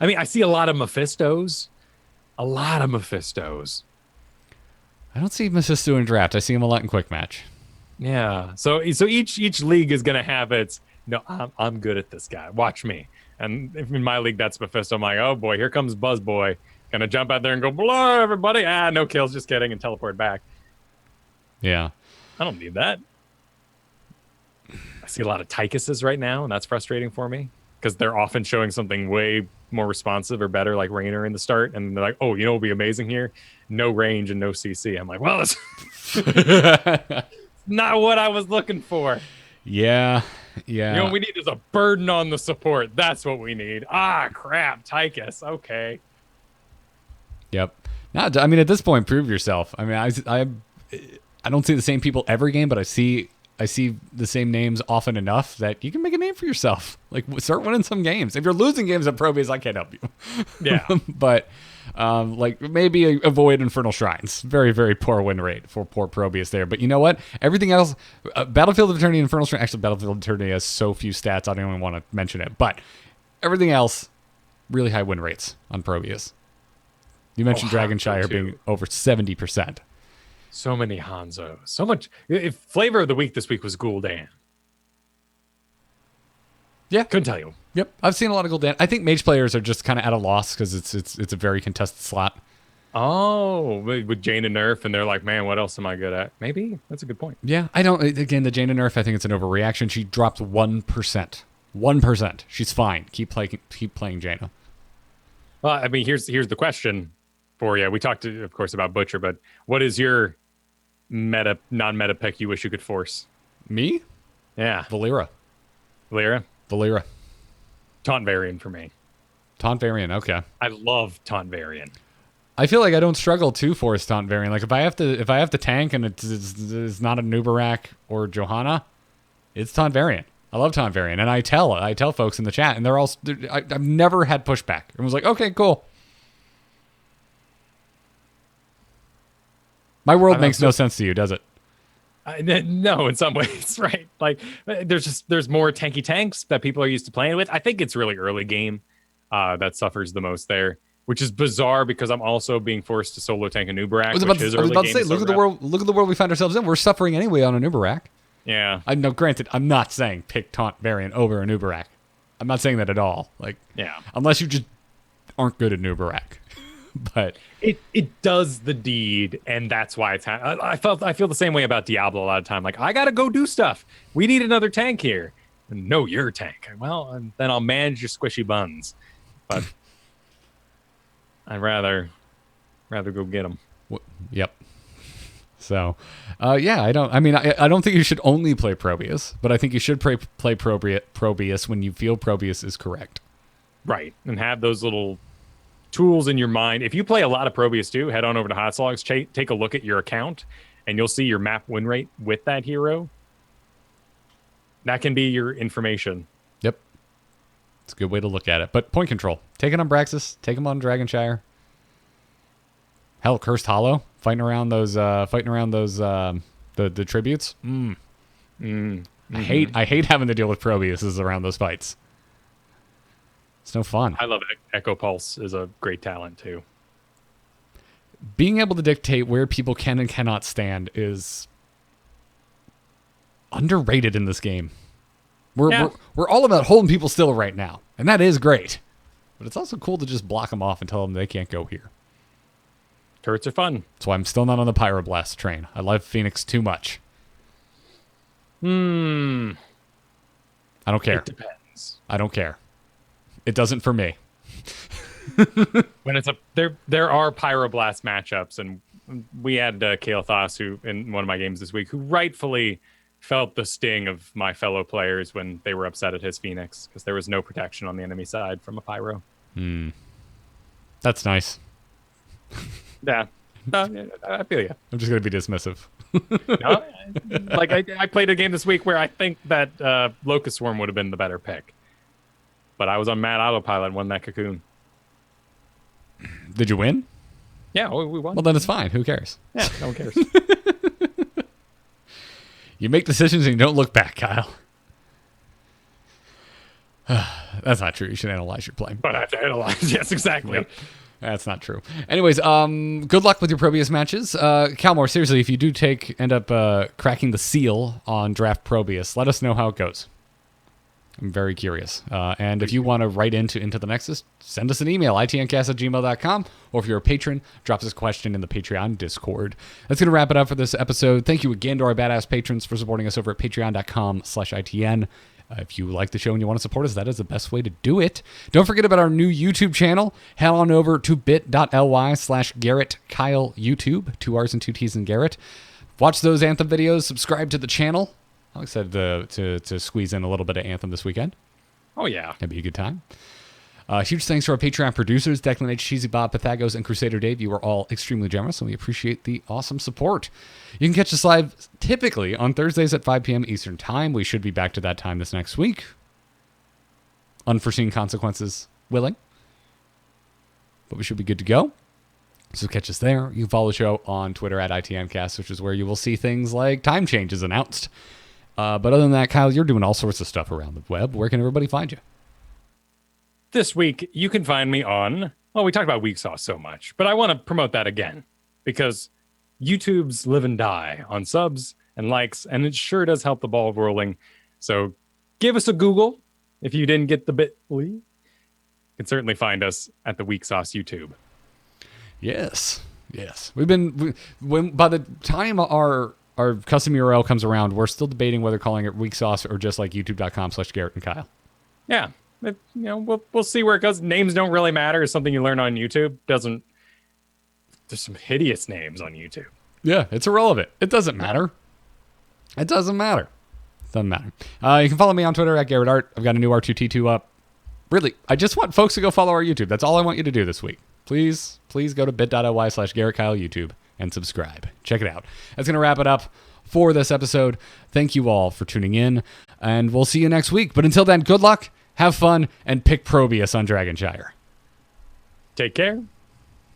B: I mean, I see a lot of Mephistos. I
A: don't see Mephisto in draft. I see him a lot in quick match.
B: Yeah. So each league is gonna have its. No, I'm good at this guy. Watch me. And if in my league that's Mephisto, I'm like, oh boy, here comes Buzz Boy. Gonna jump out there and go, blow everybody. No kills, just kidding, and teleport back.
A: Yeah.
B: I don't need that. I see a lot of Tychuses right now, and that's frustrating for me. Because they're often showing something way more responsive or better, like Raynor in the start. And they're like, oh, you know what would be amazing here? No range and no CC. I'm like, well, that's not what I was looking for.
A: Yeah.
B: You know what we need is a burden on the support. That's what we need. Crap. Tychus. Okay.
A: Yep. I mean, at this point, prove yourself. I mean, I don't see the same people every game, but I see the same names often enough that you can make a name for yourself. Like, start winning some games. If you're losing games at Probius, I can't help you.
B: Yeah.
A: But, like, maybe avoid Infernal Shrines. Very, very poor win rate for poor Probius there. But you know what? Everything else, Battlefield of Eternity and Infernal Shrine, actually, Battlefield of Eternity has so few stats, I don't even want to mention it. But everything else, really high win rates on Probius. You mentioned Dragonshire being over 70%.
B: So many Hanzo. So much. If flavor of the week this week was Gul'dan.
A: Yeah.
B: Couldn't tell you.
A: Yep. I've seen a lot of Gul'dan. I think mage players are just kind of at a loss because it's a very contested slot.
B: Oh, with Jane and Nerf, and they're like, man, what else am I good at? Maybe. That's a good point.
A: Yeah. I don't. Again, the Jane and Nerf, I think it's an overreaction. She dropped 1%. 1%. She's fine. Keep playing Jaina.
B: Well, I mean, here's the question for you. We talked, of course, about Butcher, but what is your non-meta pick you wish you could force?
A: Me?
B: Yeah.
A: Valera.
B: Taunt Varian for me.
A: Taunt Varian, okay.
B: I love Taunt Varian.
A: I feel like I don't struggle to force Taunt Varian. Like if I have to tank and it's not a Nubarak or Johanna, it's Taunt Varian. I love Taunt Varian, and I tell folks in the chat, and I've never had pushback. It was like, okay, cool. My world makes no sense to you, does it?
B: No, in some ways, right? Like there's more tanky tanks that people are used to playing with. I think it's really early game that suffers the most there, which is bizarre because I'm also being forced to solo tank a Nubarak. I was about to
A: say, look at the world we find ourselves in. We're suffering anyway on a Nubarak.
B: Yeah.
A: Granted, I'm not saying pick Taunt Variant over a Nubarak. I'm not saying that at all. Like,
B: Yeah.
A: unless you just aren't good at Nubarak. But
B: it does the deed, and that's why it's. I feel the same way about Diablo a lot of time. Like, I gotta go do stuff. We need another tank here. No, you're a tank. Well, and then I'll manage your squishy buns. But I'd rather go get them.
A: Yep. So, yeah, I don't think you should only play Probius, but I think you should play Probius when you feel Probius is correct.
B: Right, and have those little tools in your mind. If you play a lot of Probius too, head on over to Hotslogs, take a look at your account, and you'll see your map win rate with that hero. That can be your information.
A: Yep. It's a good way to look at it. But point control. Take it on Braxis. Take him on Dragonshire. Hell, Cursed Hollow. Fighting around those the tributes.
B: Mm-hmm.
A: I hate having to deal with Probiuses around those fights. It's no fun.
B: I love Echo Pulse is a great talent too.
A: Being able to dictate where people can and cannot stand is underrated in this game. We're all about holding people still right now, and that is great. But it's also cool to just block them off and tell them they can't go here.
B: Turrets are fun.
A: That's why I'm still not on the Pyroblast train. I love Phoenix too much. I don't care.
B: It depends.
A: I don't care. It doesn't for me.
B: When it's there are Pyroblast matchups, and we had Kael'thas, who in one of my games this week, who rightfully felt the sting of my fellow players when they were upset at his Phoenix because there was no protection on the enemy side from a Pyro.
A: That's nice.
B: Yeah, I feel you.
A: I'm just gonna be dismissive.
B: No, like I played a game this week where I think that Locust Swarm would have been the better pick, but I was on mad autopilot and won that Cocoon.
A: Did you win?
B: Yeah, we won.
A: Well, then it's fine. Who cares?
B: Yeah, no one cares.
A: You make decisions and you don't look back, Kyle. That's not true. You should analyze your play.
B: But I have to analyze. Yes, exactly.
A: Yep. That's not true. Anyways, good luck with your Probius matches. Calmore, seriously, if you do end up cracking the seal on Draft Probius, let us know how it goes. I'm very curious. And if you want to write into the Nexus, send us an email, itncast@gmail.com, or if you're a patron, drop us a question in the Patreon Discord. That's going to wrap it up for this episode. Thank you again to our badass patrons for supporting us over at patreon.com/ITN. If you like the show and you want to support us, that is the best way to do it. Don't forget about our new YouTube channel. Head on over to bit.ly/Garrett Kyle YouTube. 2 R's and 2 T's in Garrett. Watch those Anthem videos. Subscribe to the channel. I'm excited to squeeze in a little bit of Anthem this weekend.
B: Oh, yeah.
A: It'd be a good time. Huge thanks to our Patreon producers, Declan H, Cheesy Bob, Pathagos, and Crusader Dave. You are all extremely generous, and we appreciate the awesome support. You can catch us live typically on Thursdays at 5 p.m. Eastern Time. We should be back to that time this next week. Unforeseen consequences willing. But we should be good to go. So catch us there. You can follow the show on Twitter at ITNcast, which is where you will see things like time changes announced. But other than that, Kyle, you're doing all sorts of stuff around the web. Where can everybody find you?
B: This week, you can find me on, well, we talked about Weak Sauce so much, but I want to promote that again because YouTube's live and die on subs and likes, and it sure does help the ball rolling. So give us a Google if you didn't get the bit.ly. You can certainly find us at the Weak Sauce YouTube.
A: Yes. When by the time our custom URL comes around, we're still debating whether calling it Weak Sauce or just like youtube.com/Garrett and Kyle.
B: Yeah. We'll see where it goes. Names don't really matter. It's something you learn on YouTube. There's some hideous names on YouTube.
A: Yeah, it's irrelevant. It doesn't matter. You can follow me on Twitter at Garrett Art. I've got a new R2T2 up. Really, I just want folks to go follow our YouTube. That's all I want you to do this week. Please go to bit.ly/Garrett Kyle YouTube and subscribe. Check it out. That's going to wrap it up for this episode. Thank you all for tuning in, and we'll see you next week. But until then, good luck. Have fun, and pick Probius on Dragonshire.
B: Take care.